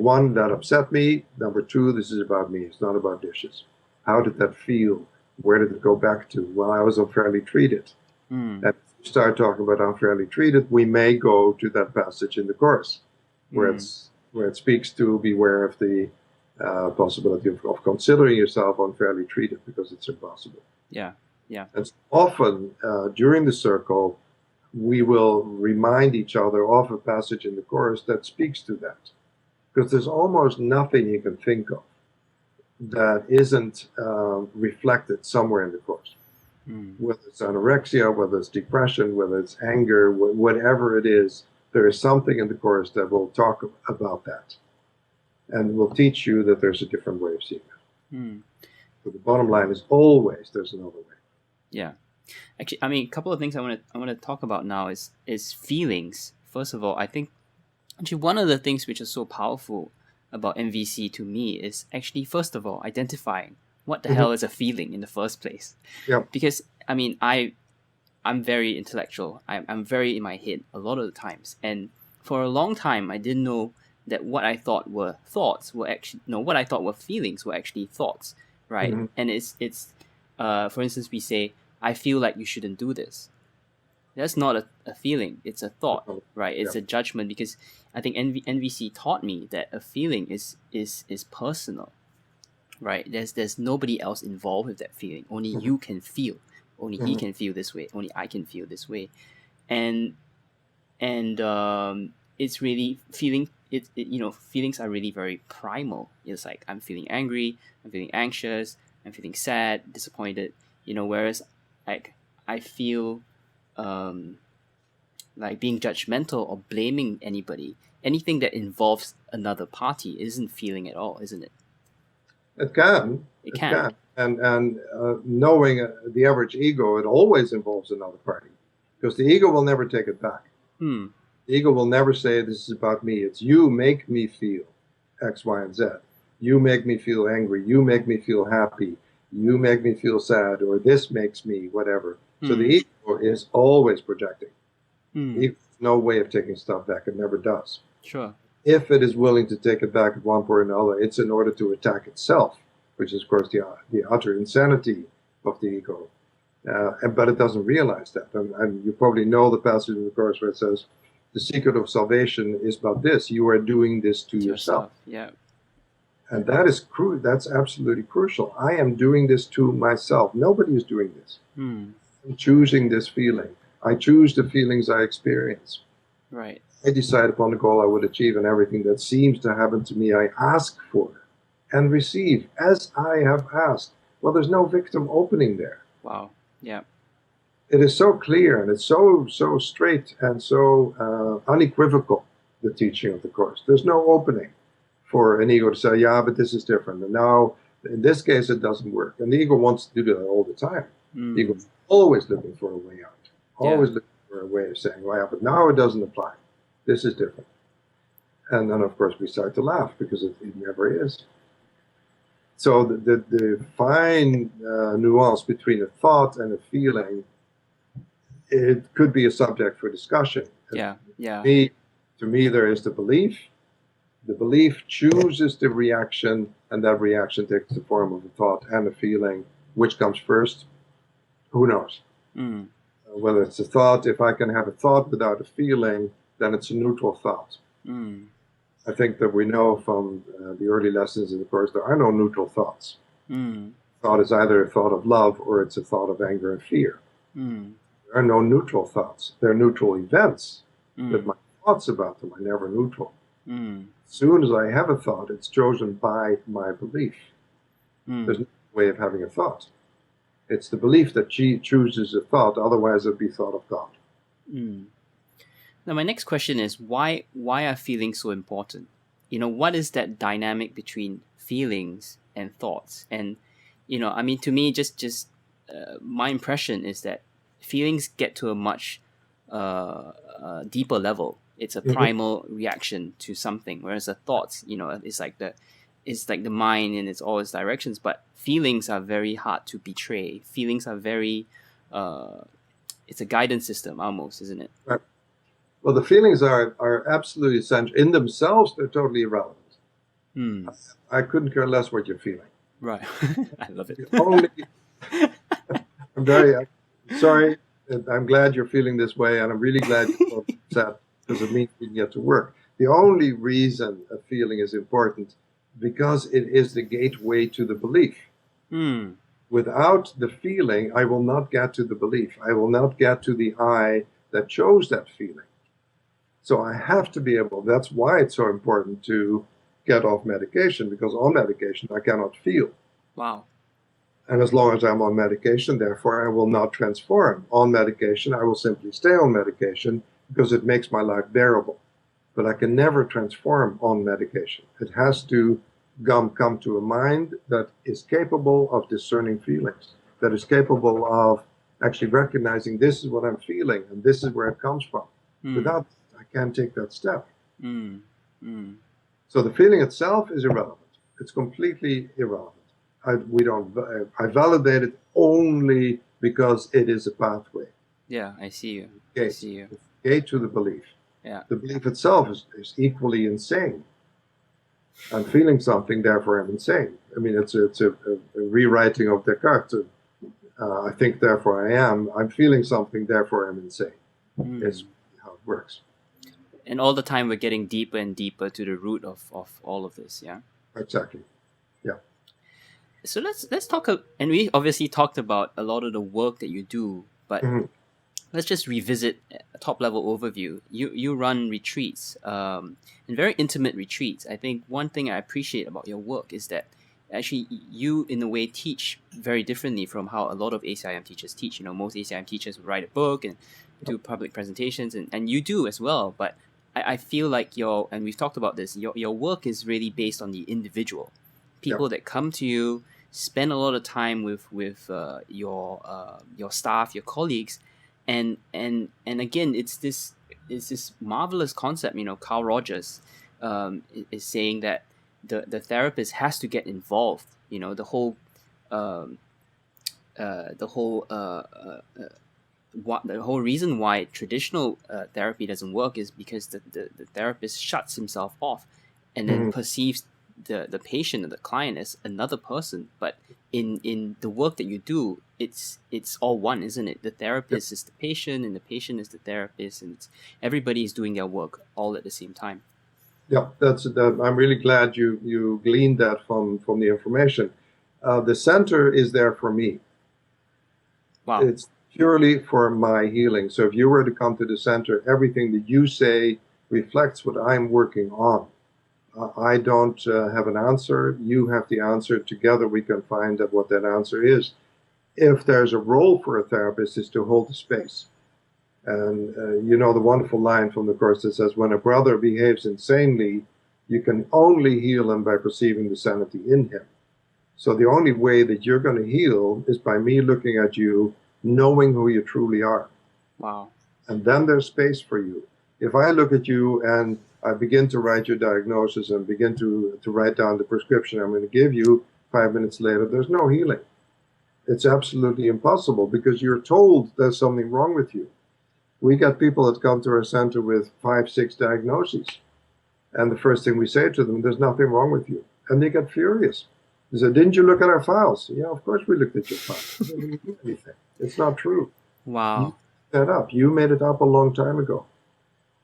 1, that upset me. Number 2, this is about me. It's not about dishes. How did that feel? Where did it go back to? Well, I was unfairly treated. And if we start talking about unfairly treated, we may go to that passage in the Course, where it speaks to beware of the possibility of considering yourself unfairly treated, because it's impossible. Yeah. And often during the circle, we will remind each other of a passage in the Course that speaks to that. Because there's almost nothing you can think of that isn't reflected somewhere in the Course. Whether it's anorexia, whether it's depression, whether it's anger, whatever it is, there is something in the Course that will talk about that and will teach you that there's a different way of seeing it. But the bottom line is always there's another way. Yeah. Actually, I mean, a couple of things I want to talk about now is feelings. First of all, I think actually one of the things which is so powerful about MVC to me is actually, first of all, identifying what the hell is a feeling in the first place. Yeah. Because, I mean, I'm very intellectual. I'm very in my head a lot of the times. And for a long time, I didn't know that what I thought were thoughts were actually, no, what I thought were feelings were actually thoughts, right? And it's for instance, we say, I feel like you shouldn't do this. That's not a feeling. It's a thought, right? It's a judgment, because I think NVC taught me that a feeling is personal, right? There's nobody else involved with that feeling. Only you can feel. Only he can feel this way. Only I can feel this way. And it's really feeling. Feelings are really very primal. It's like I'm feeling angry. I'm feeling anxious. I'm feeling sad, disappointed. Whereas like I feel like being judgmental or blaming anybody, anything that involves another party isn't feeling at all, isn't it? It can. It can. And knowing the average ego, it always involves another party, because the ego will never take it back. The ego will never say, this is about me. It's you make me feel X, Y, and Z. You make me feel angry. You make me feel happy. You make me feel sad, or this makes me whatever. So the ego is always projecting. There's no way of taking stuff back. It never does. Sure. If it is willing to take it back at one point or another, it's in order to attack itself, which is, of course, the utter insanity of the ego. But it doesn't realize that. And you probably know the passage in the Course where it says, the secret of salvation is about this. You are doing this to yourself. Yeah. And that is that's absolutely crucial. I am doing this to myself. Nobody is doing this. I'm choosing this feeling. I choose the feelings I experience. Right. I decide upon the goal I would achieve, and everything that seems to happen to me, I ask for and receive as I have asked. Well, there's no victim opening there. Wow. Yeah. It is so clear, and it's so straight and so unequivocal, the teaching of the Course. There's no opening for an ego to say, yeah, but this is different. And now, in this case, it doesn't work. And the ego wants to do that all the time. The ego is always looking for a way out. Always looking for a way of saying, well, yeah, but now it doesn't apply. This is different. And then, of course, we start to laugh, because it never is. So the fine nuance between a thought and a feeling, it could be a subject for discussion. Yeah. To me, there is the belief. The belief chooses the reaction, and that reaction takes the form of a thought and a feeling. Which comes first? Who knows? Whether it's a thought, if I can have a thought without a feeling, then it's a neutral thought. I think that we know from the early lessons in the Course, there are no neutral thoughts. Thought is either a thought of love, or it's a thought of anger and fear. There are no neutral thoughts. They're neutral events, but my thoughts about them are never neutral. As soon as I have a thought, it's chosen by my belief. There's no way of having a thought. It's the belief that chooses a thought, otherwise it would be thought of God. Now, my next question is, why are feelings so important? What is that dynamic between feelings and thoughts? And, I mean, to me, just my impression is that feelings get to a much deeper level. It's a primal reaction to something, whereas the thoughts, it's like the mind in all its directions. But feelings are very hard to betray. Feelings are very, it's a guidance system almost, isn't it? Right. Well, the feelings are absolutely essential. In themselves, they're totally irrelevant. I couldn't care less what you're feeling. Right. I love it. I'm very sorry. I'm glad you're feeling this way, and I'm really glad you're upset, because it means we can get to work. The only reason a feeling is important, because it is the gateway to the belief. Without the feeling, I will not get to the belief. I will not get to the I that chose that feeling. So I have to be able, that's why it's so important to get off medication, because on medication I cannot feel. Wow. And as long as I'm on medication, therefore, I will not transform. On medication, I will simply stay on medication because it makes my life bearable. But I can never transform on medication. It has to come to a mind that is capable of discerning feelings, that is capable of actually recognizing this is what I'm feeling and this is where it comes from. Without I can't take that step. So the feeling itself is irrelevant. It's completely irrelevant. I validate it only because it is a pathway. Yeah, I see you. Gate. I see you. Gate to the belief. Yeah. The belief itself is equally insane. I'm feeling something, therefore I'm insane. I mean, it's a rewriting of Descartes. I think, therefore I am. I'm feeling something, therefore I'm insane. Is how it works. And all the time we're getting deeper and deeper to the root of all of this, yeah? Exactly. Yeah. So let's talk, and we obviously talked about a lot of the work that you do, but let's just revisit a top-level overview. You run retreats, and very intimate retreats. I think one thing I appreciate about your work is that actually you, in a way, teach very differently from how a lot of ACIM teachers teach. You know, most ACIM teachers would write a book and do public presentations, and you do as well, but I feel like and we've talked about this, your work is really based on the individual. People that come to you, spend a lot of time with your staff, your colleagues, and again, it's this marvelous concept. You know, Carl Rogers is saying that the therapist has to get involved. You know, the whole reason why traditional therapy doesn't work is because the therapist shuts himself off and then perceives the patient and the client as another person. But in the work that you do, it's all one, isn't it? The therapist is the patient and the patient is the therapist, and everybody is doing their work all at the same time. Yeah, I'm really glad you gleaned that from the information. The center is there for me. Wow. It's purely for my healing. So if you were to come to the center, everything that you say reflects what I'm working on. I don't have an answer. You have the answer. Together we can find out what that answer is. If there's a role for a therapist, is to hold the space. And you know the wonderful line from the Course that says, when a brother behaves insanely, you can only heal him by perceiving the sanity in him. So the only way that you're going to heal is by me looking at you, knowing who you truly are. Wow. And then there's space for you. If I look at you and I begin to write your diagnosis and begin to write down the prescription I'm going to give you, 5 minutes later, there's no healing. It's absolutely impossible because you're told there's something wrong with you. We got people that come to our center with 5, 6 diagnoses. And the first thing we say to them, there's nothing wrong with you. And they get furious. They say, didn't you look at our files? Yeah, of course we looked at your files. We didn't do anything. It's not true. Wow. You made that up. You made it up a long time ago.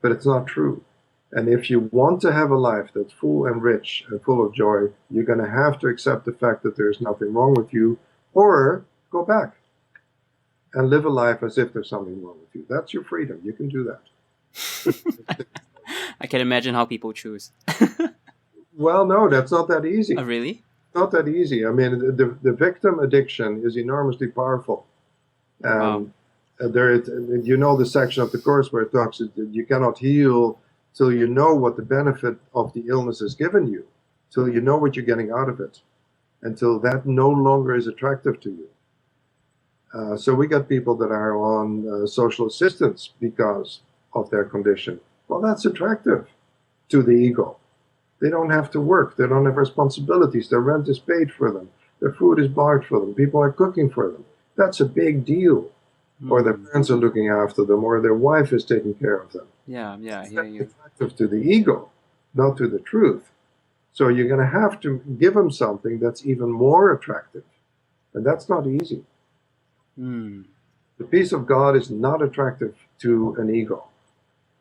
But it's not true. And if you want to have a life that's full and rich and full of joy, you're going to have to accept the fact that there's nothing wrong with you, or go back and live a life as if there's something wrong with you. That's your freedom. You can do that. I can imagine how people choose. Well, no, that's not that easy. Oh, really? Not that easy. I mean, the victim addiction is enormously powerful. Wow. You know the section of the Course where it talks that you cannot heal till you know what the benefit of the illness has given you, till you know what you're getting out of it, until that no longer is attractive to you. So we got people that are on social assistance because of their condition. Well, that's attractive to the ego. They don't have to work. They don't have responsibilities. Their rent is paid for them. Their food is bought for them. People are cooking for them. That's a big deal. Or their parents are looking after them, or their wife is taking care of them. Yeah, I hear you. It's attractive to the ego, not to the truth. So you're going to have to give them something that's even more attractive. And that's not easy. The peace of God is not attractive to an ego.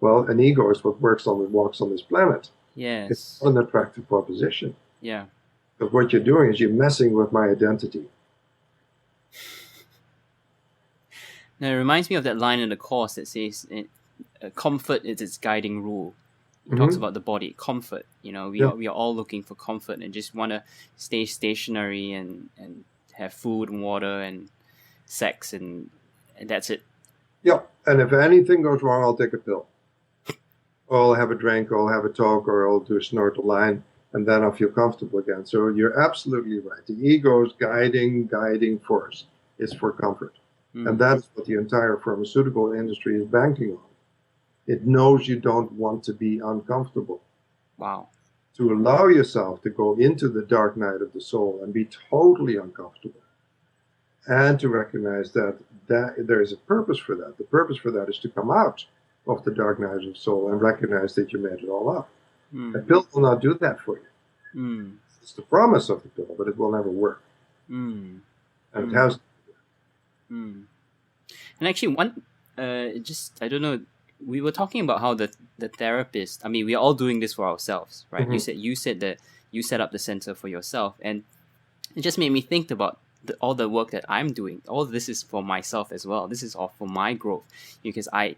Well, an ego is what walks on this planet. Yes. It's not an attractive proposition. Yeah. But what you're doing is you're messing with my identity. Now, it reminds me of that line in the Course that says, comfort is its guiding rule. It talks about the body, comfort. You know, we are all looking for comfort and just want to stay stationary and have food and water and sex and that's it. Yeah, and if anything goes wrong, I'll take a pill. Or I'll have a drink, or I'll have a talk, or I'll do a snort a line, and then I'll feel comfortable again. So you're absolutely right. The ego's guiding force is for comfort. And that's what the entire pharmaceutical industry is banking on. It knows you don't want to be uncomfortable. Wow. To allow yourself to go into the dark night of the soul and be totally uncomfortable. And to recognize that there is a purpose for that. The purpose for that is to come out of the dark night of the soul and recognize that you made it all up. A pill will not do that for you. It's the promise of the pill, but it will never work. And it has. And actually, I don't know, we were talking about how the therapist, I mean, we're all doing this for ourselves, right? You said that you set up the center for yourself, and it just made me think about all the work that I'm doing. All this is for myself as well. This is all for my growth, because I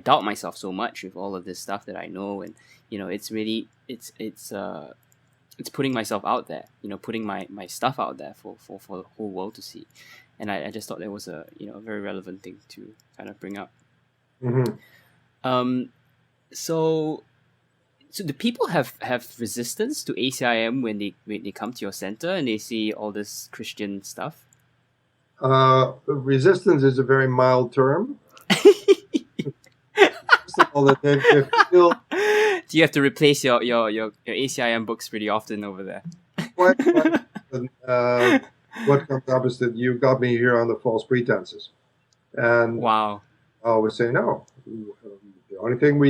doubt myself so much with all of this stuff that I know, and it's really it's putting myself out there, putting my stuff out there for the whole world to see. And I just thought that was a very relevant thing to kind of bring up. So do people have resistance to ACIM when they come to your center and they see all this Christian stuff? Resistance is a very mild term. Do you have to replace your ACIM books pretty often over there? What comes up is that you got me here on the false pretenses. And wow. I always say no. The only thing I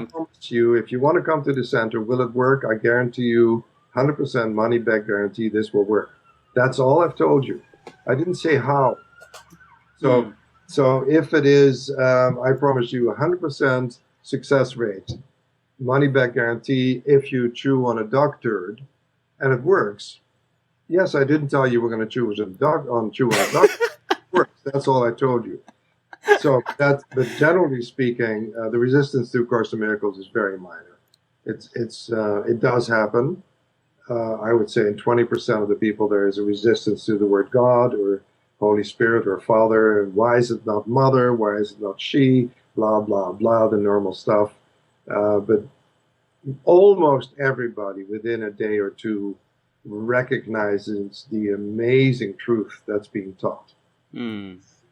promise you, if you want to come to the center, will it work? I guarantee you 100% money back guarantee this will work. That's all I've told you. I didn't say how. So if it is, I promise you 100% success rate, money back guarantee if you chew on a dog turd and it works. Yes, I didn't tell you we're going to chew on a dog. It works. That's all I told you. So but generally speaking, the resistance to Course in Miracles is very minor. It does happen. I would say in 20% of the people there is a resistance to the word God or Holy Spirit or Father. And why is it not Mother? Why is it not she? Blah blah blah. The normal stuff. But almost everybody within a day or two recognizes the amazing truth that's being taught.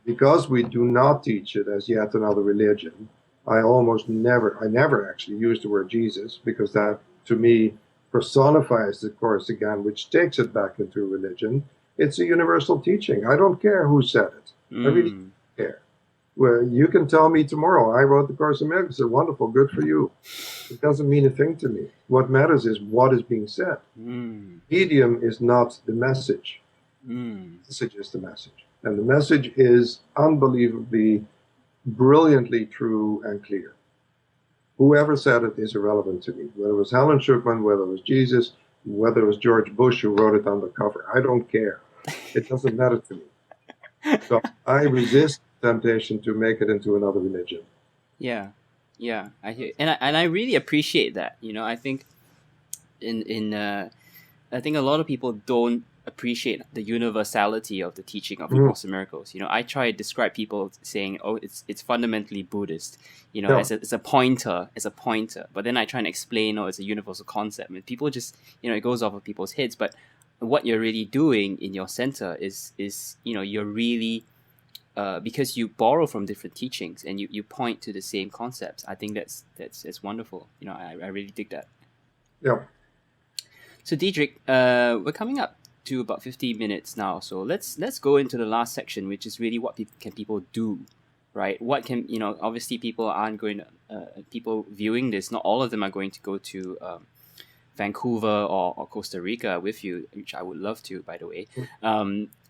Because we do not teach it as yet another religion, I never actually use the word Jesus, because that to me personifies the Course again, which takes it back into religion. It's a universal teaching. I don't care who said it. I really don't care. Well, you can tell me tomorrow, I wrote the Course in Miracles. It's wonderful, good for you. It doesn't mean a thing to me. What matters is what is being said. Medium is not the message. The message is the message. And the message is unbelievably, brilliantly true and clear. Whoever said it is irrelevant to me. Whether it was Helen Schuckman, whether it was Jesus, whether it was George Bush who wrote it on the cover. I don't care. It doesn't matter to me. So I resist temptation to make it into another religion. Yeah, I hear, and I really appreciate that. I think I think a lot of people don't appreciate the universality of the teaching of the Course in Miracles. I try to describe people saying, "Oh, it's fundamentally Buddhist," as a pointer, But then I try and explain, "Oh, it's a universal concept." And people just, it goes off of people's heads. But what you're really doing in your center is you're really because you borrow from different teachings and you point to the same concepts. I think that's wonderful. I really dig that. Yeah. So Diederik, we're coming up to about 50 minutes now, so let's go into the last section, which is really what can people do, right? What can obviously people aren't going to people viewing this, not all of them are going to go to Vancouver or Costa Rica with you, which I would love to, by the way.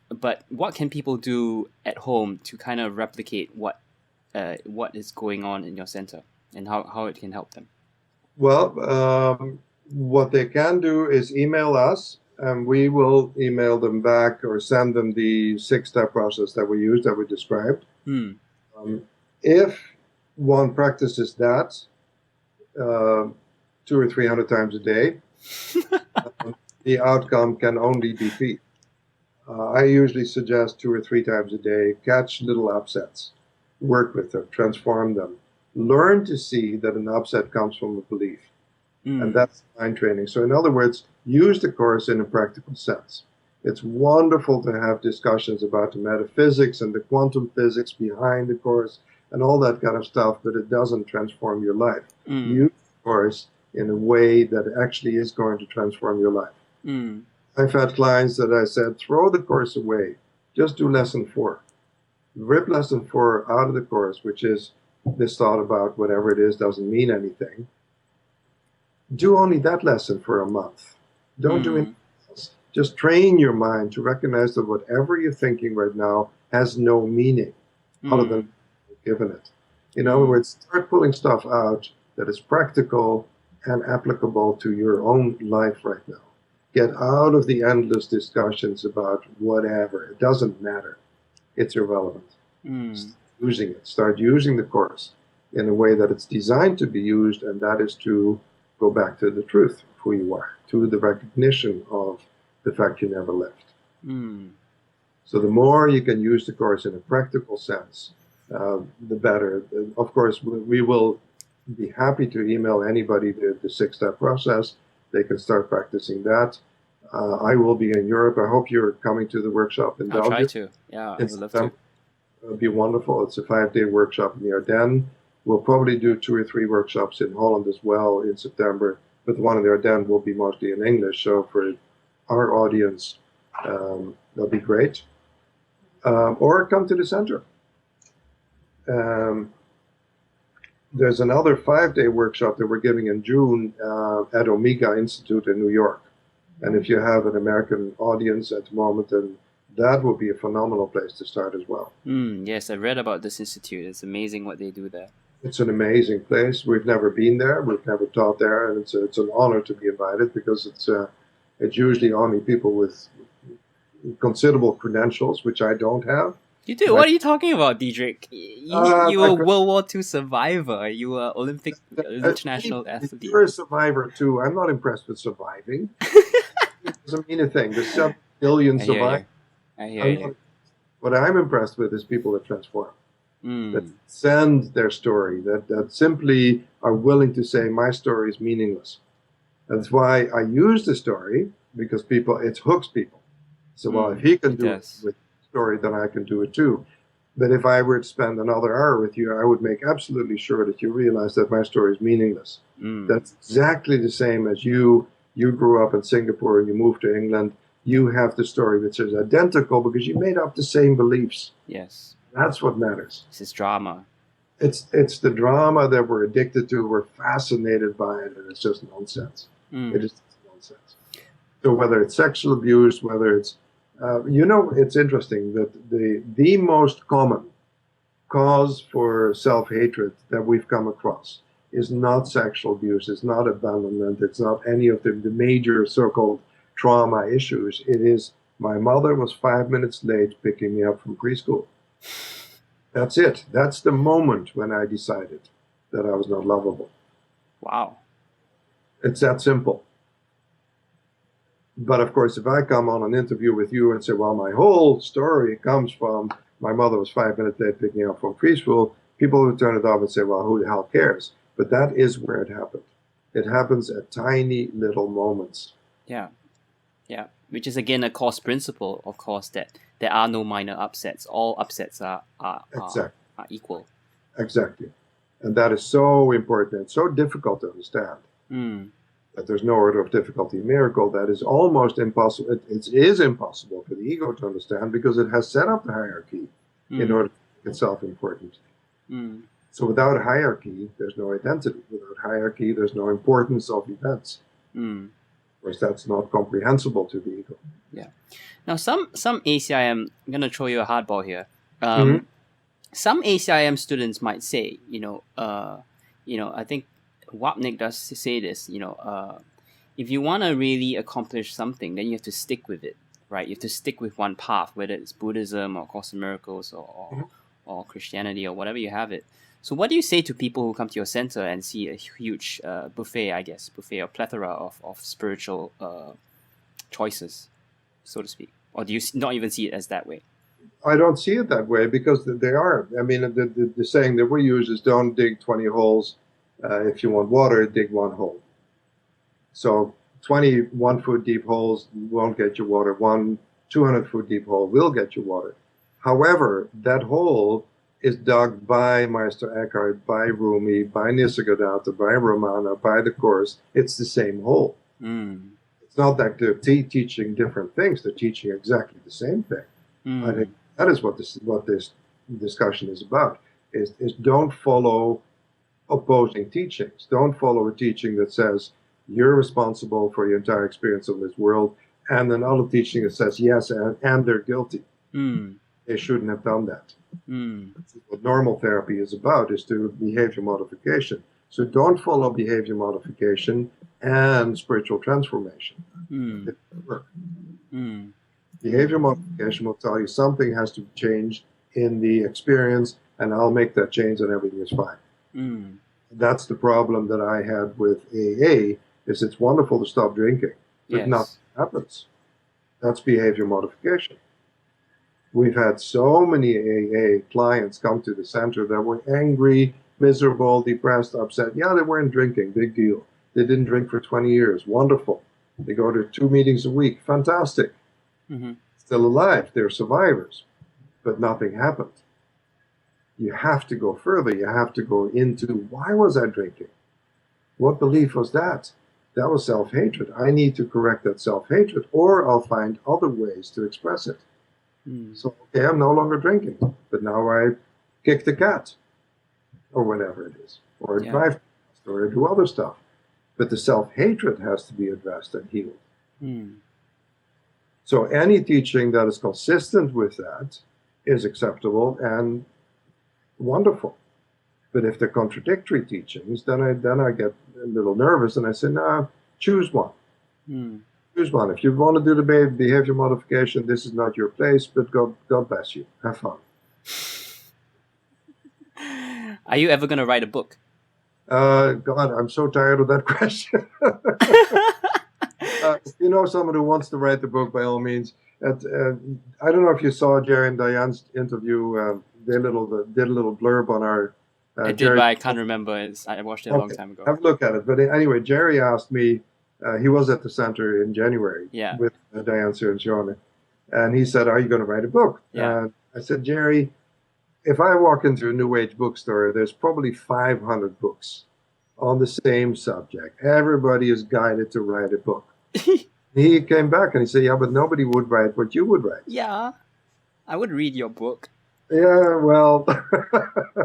But what can people do at home to kind of replicate what is going on in your center and how it can help them? Well, what they can do is email us and we will email them back or send them the 6-step process that we used, that we described. Um, if one practices that 200 or 300 times a day, the outcome can only be peace. I usually suggest 2 or 3 times a day, catch little upsets, work with them, transform them, learn to see that an upset comes from a belief. And that's mind training. So in other words, use the course in a practical sense. It's wonderful to have discussions about the metaphysics and the quantum physics behind the course and all that kind of stuff, but it doesn't transform your life. Use the course in a way that actually is going to transform your life. I've had clients that I said, throw the course away. Just do lesson 4. Rip lesson 4 out of the course, which is this thought about whatever it is doesn't mean anything. Do only that lesson for a month. Don't do anything else. Just train your mind to recognize that whatever you're thinking right now has no meaning other than given it. In other words, start pulling stuff out that is practical and applicable to your own life right now. Get out of the endless discussions about whatever. It doesn't matter. It's irrelevant. Start using it. Start using the course in a way that it's designed to be used, and that is to go back to the truth of who you are, to the recognition of the fact you never lived. So the more you can use the course in a practical sense, the better. Of course, we will be happy to email anybody the 6-step process. They can start practicing that. I will be in Europe. I hope you're coming to the workshop in Belgium. I'll try to. Yeah, I would love to. It'll be wonderful. It's a 5-day workshop in the Ardennes. We'll probably do 2 or 3 workshops in Holland as well in September, but the one in the Ardennes will be mostly in English. So for our audience, that'll be great. Or come to the center. There's another 5-day workshop that we're giving in June at Omega Institute in New York. And if you have an American audience at the moment, then that would be a phenomenal place to start as well. Yes, I read about this institute. It's amazing what they do there. It's an amazing place. We've never been there. We've never taught there, and it's an honor to be invited because it's usually only people with considerable credentials, which I don't have. You do? What are you talking about, Diederik? You were a World War II survivor. You were Olympic international athlete. You're a survivor too. I'm not impressed with surviving. It doesn't mean a thing. There's 7 billion survivors. I hear you. What I'm impressed with is people that transform, that send their story, that simply are willing to say, my story is meaningless. That's why I use the story, because it hooks people. So, well, if he can do it with story, then I can do it too. But if I were to spend another hour with you, I would make absolutely sure that you realize that my story is meaningless. That's exactly the same as you grew up in Singapore and you moved to England. You have the story which is identical because you made up the same beliefs. Yes. That's what matters. This is drama. It's the drama that we're addicted to. We're fascinated by it, and it's just nonsense. It is nonsense. So whether it's sexual abuse, whether it's it's interesting that the most common cause for self-hatred that we've come across is not sexual abuse, it's not abandonment, it's not any of the major so-called trauma issues. It is, my mother was 5 minutes late picking me up from preschool. That's it. That's the moment when I decided that I was not lovable. Wow. It's that simple. But of course, if I come on an interview with you and say, well, my whole story comes from my mother was 5 minutes late picking me up from preschool, people would turn it off and say, well, who the hell cares? But that is where it happened. It happens at tiny little moments. Yeah. Yeah. Which is, again, a course principle, of course, that there are no minor upsets. All upsets are equal. Exactly. And that is so important. It's so difficult to understand. That there's no order of difficulty in miracle. That is almost impossible. It is impossible for the ego to understand because it has set up the hierarchy in order to make itself important. So without hierarchy, there's no identity. Without hierarchy, there's no importance of events. Of course, that's not comprehensible to the ego. Yeah. Now, some ACIM, I'm going to throw you a hardball here. Some ACIM students might say, I think Wapnick does say this, if you want to really accomplish something, then you have to stick with it, right? You have to stick with one path, whether it's Buddhism or Course in Miracles or Christianity or whatever you have it. So what do you say to people who come to your center and see a huge buffet or plethora of spiritual choices, so to speak? Or do you not even see it as that way? I don't see it that way because they are. I mean, the saying that we use is don't dig 20 holes. If you want water, dig one hole. So 20 1-foot deep holes won't get you water. One 200-foot deep hole will get you water. However, that hole is dug by Meister Eckhart, by Rumi, by Nisargadatta, by Ramana, by the Course. It's the same hole. It's not that they're teaching different things. They're teaching exactly the same thing. I think that is what this discussion is about, is don't follow opposing teachings. Don't follow a teaching that says you're responsible for your entire experience of this world, and another teaching that says yes, and they're guilty. They shouldn't have done that. What normal therapy is about is to behavior modification. So don't follow behavior modification and spiritual transformation. It doesn't work. Behavior modification will tell you something has to change in the experience, and I'll make that change and everything is fine. That's the problem that I had with AA, is it's wonderful to stop drinking, but nothing happens. That's behavior modification. We've had so many AA clients come to the center that were angry, miserable, depressed, upset. Yeah, they weren't drinking, big deal. They didn't drink for 20 years, wonderful. They go to 2 meetings a week, fantastic. Still alive, they're survivors, but nothing happened. You have to go further. You have to go into, why was I drinking? What belief was that? That was self-hatred. I need to correct that self-hatred, or I'll find other ways to express it. So, okay, I'm no longer drinking, but now I kick the cat, or whatever it is, or drive, or do other stuff. But the self-hatred has to be addressed and healed. So any teaching that is consistent with that is acceptable and wonderful. But if they're contradictory teachings, then I get a little nervous and I say, nah, choose one. Choose one. If you want to do the behavior modification, this is not your place, but God bless you. Have fun. Are you ever going to write a book? God, I'm so tired of that question. If you know someone who wants to write the book, by all means. I don't know if you saw Jerry and Diane's interview. They did a little blurb on our. I did, but I can't remember. I watched it a long time ago. Have a look at it. But anyway, Jerry asked me. He was at the center in January with Diane and Sean, and he said, "Are you going to write a book?" I said, "Jerry, if I walk into a New Age bookstore, there's probably 500 books on the same subject. Everybody is guided to write a book." He came back and he said, "Yeah, but nobody would write what you would write." Yeah, I would read your book. Yeah, well,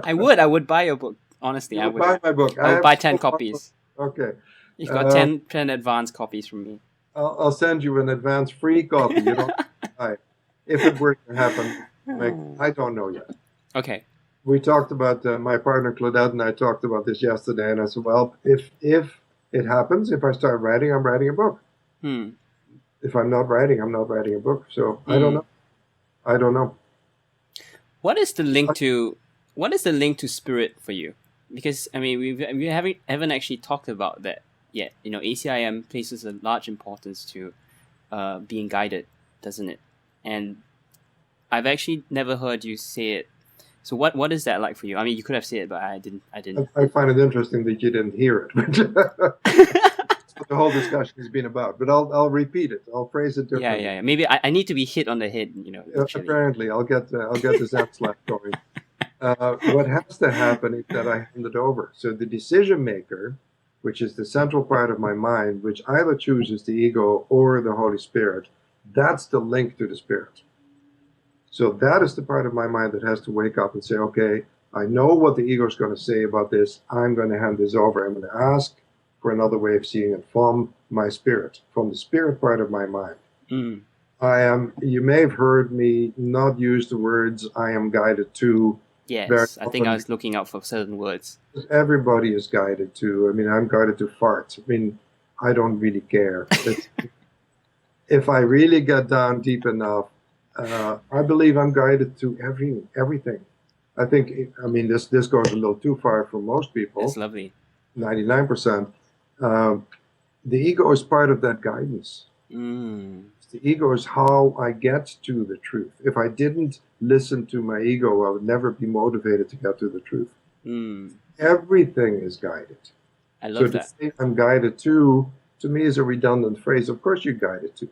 I would buy your book. Honestly, I would buy my book. I would buy 10 copies. Okay. You've got 10 advance copies from me. I'll send you an advance free copy. You don't buy it. If it were to happen, I don't know yet. Okay. We talked about, my partner Claudette and I talked about this yesterday, and I said, well, if it happens, if I start writing, I'm writing a book. If I'm not writing, I'm not writing a book. So I don't know. What is the link to spirit for you? Because I mean, we haven't actually talked about that yet. You know, ACIM places a large importance to being guided, doesn't it? And I've actually never heard you say it. So what is that like for you? I mean, you could have said it, but I didn't. I find it interesting that you didn't hear it. That's what the whole discussion has been about. But I'll repeat it. I'll phrase it differently. Yeah. Maybe I need to be hit on the head. You know. Apparently, I'll get the zap slap going. What has to happen is that I hand it over. So the decision maker, which is the central part of my mind, which either chooses the ego or the Holy Spirit, that's the link to the Spirit. So that is the part of my mind that has to wake up and say, okay, I know what the ego is going to say about this. I'm going to hand this over. I'm going to ask for another way of seeing it from my spirit, from the spirit part of my mind. You may have heard me not use the words I am guided to. Yes, I think I was looking out for certain words. Everybody is guided to. I mean, I'm guided to fart. I mean, I don't really care. If I really get down deep enough, I believe I'm guided to everything. I think, I mean, this goes a little too far for most people. That's lovely. 99%. The ego is part of that guidance. The ego is how I get to the truth. If I didn't listen to my ego, I would never be motivated to get to the truth. Everything is guided. I love that. To say I'm guided to me, is a redundant phrase. Of course you're guided to.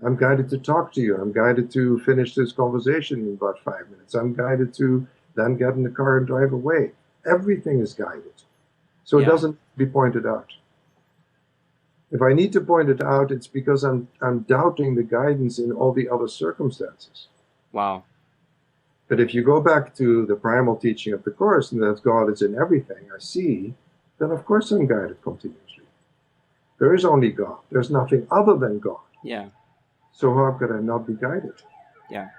I'm guided to talk to you. I'm guided to finish this conversation in about 5 minutes. I'm guided to then get in the car and drive away. Everything is guided. So it doesn't be pointed out. If I need to point it out, it's because I'm doubting the guidance in all the other circumstances. Wow. But if you go back to the primal teaching of the Course, and that God is in everything I see, then of course I'm guided continuously. There is only God. There's nothing other than God. Yeah. So how could I not be guided? Yeah.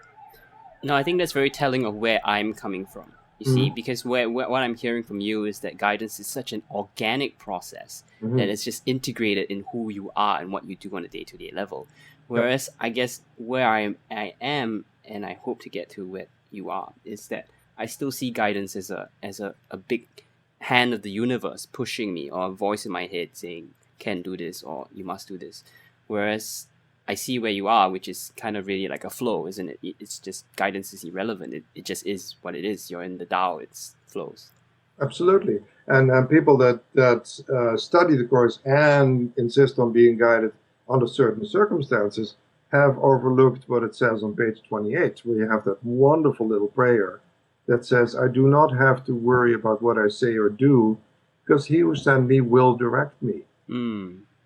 No, I think that's very telling of where I'm coming from. You see, because what I'm hearing from you is that guidance is such an organic process that it's just integrated in who you are and what you do on a day-to-day level. Whereas I guess where I am, and I hope to get to where you are, is that I still see guidance as a big hand of the universe pushing me, or a voice in my head saying, "Can do this," or "You must do this." Whereas I see where you are, which is kind of really like a flow, isn't it? It's just guidance is irrelevant. It just is what it is. You're in the Tao, it flows. Absolutely. And people that study the Course and insist on being guided under certain circumstances have overlooked what it says on page 28, where you have that wonderful little prayer that says, "I do not have to worry about what I say or do, because he who sent me will direct me."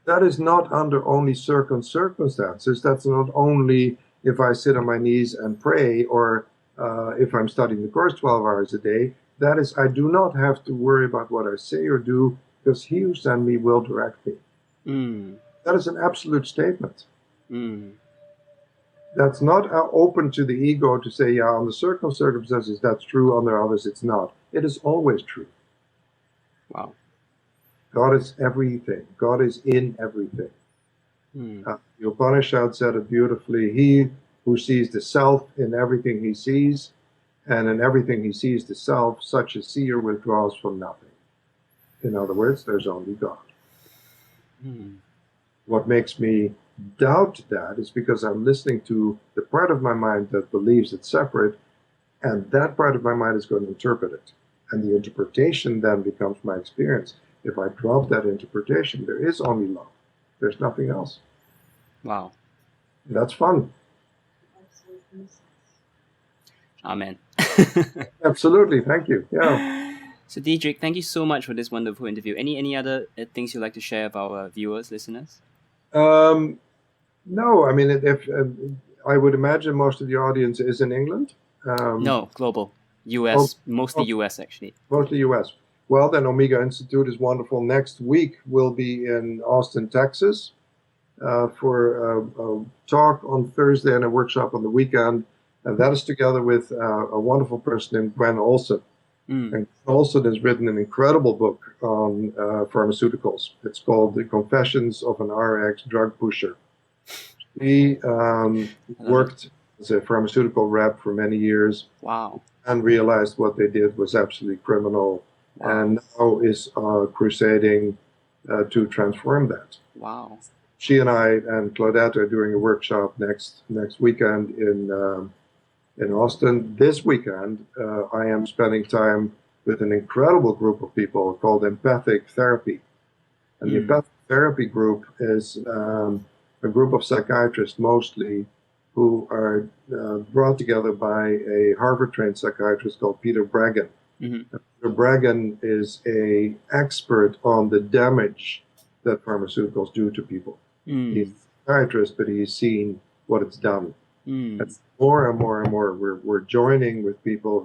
That is not under only certain circumstances. That's not only if I sit on my knees and pray, or if I'm studying the Course 12 hours a day. That is, I do not have to worry about what I say or do, because he who sent me will direct me. That is an absolute statement. That's not open to the ego to say, yeah, under certain circumstances that's true, under others it's not. It is always true. Wow. God is everything. God is in everything. The Upanishad said it beautifully. He who sees the self in everything he sees, and in everything he sees the self, such a seer withdraws from nothing. In other words, there's only God. What makes me doubt that is because I'm listening to the part of my mind that believes it's separate, and that part of my mind is going to interpret it. And the interpretation then becomes my experience. If I drop that interpretation, there is only love. There's nothing else. Wow. And that's fun. Amen. Absolutely. Thank you. Yeah. So Diederik, thank you so much for this wonderful interview. Any other things you'd like to share with our viewers, listeners? No, I mean, if I would imagine most of the audience is in England. No, global. US, mostly US actually. Mostly US. Well, then Omega Institute is wonderful. Next week we'll be in Austin, Texas, for a talk on Thursday and a workshop on the weekend. And that is together with a wonderful person named Gwen Olson. And Olson has written an incredible book on pharmaceuticals. It's called The Confessions of an RX Drug Pusher. He worked as a pharmaceutical rep for many years. Wow. And realized what they did was absolutely criminal. Wow. And now is crusading to transform that. Wow. She and I and Claudette are doing a workshop next weekend in Austin. This weekend, I am spending time with an incredible group of people called Empathic Therapy. And the Empathic Therapy group is a group of psychiatrists mostly who are brought together by a Harvard-trained psychiatrist called Peter Breggin. Peter Breggin is an expert on the damage that pharmaceuticals do to people. He's a psychiatrist, but he's seen what it's done. And more and more and more, we're joining with people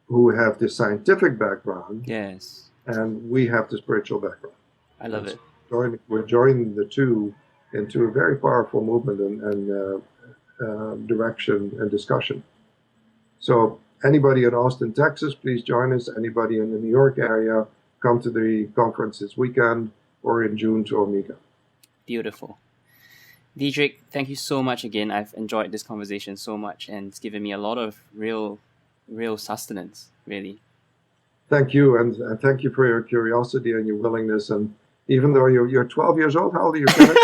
who have the scientific background. Yes. And we have the spiritual background. I love it. We're joining the two into a very powerful movement and direction and discussion. So anybody in Austin, Texas, please join us. Anybody in the New York area, come to the conference this weekend, or in June to Omega. Beautiful. Diederik, thank you so much again. I've enjoyed this conversation so much, and it's given me a lot of real sustenance, really. Thank you, and thank you for your curiosity and your willingness. And even though you're 12 years old, how old are you, Kenneth?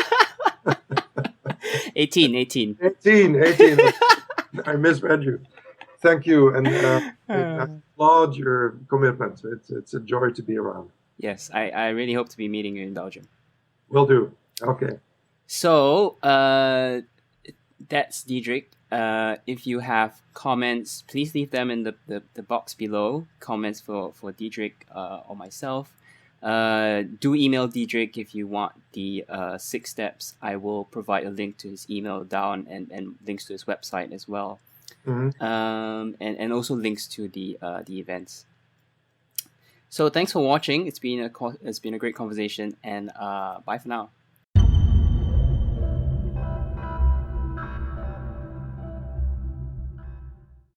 18. 18. I misread you. Thank you, and I applaud your commitment. It's a joy to be around. Yes, I really hope to be meeting you in Belgium. Will do. Okay. So that's Diederik. If you have comments, please leave them in the box below. Comments for Diederik or myself. Do email Diederik if you want the 6 steps. I will provide a link to his email down and links to his website as well. Mm-hmm. And also links to the events. So thanks for watching. It's been a great conversation, and bye for now.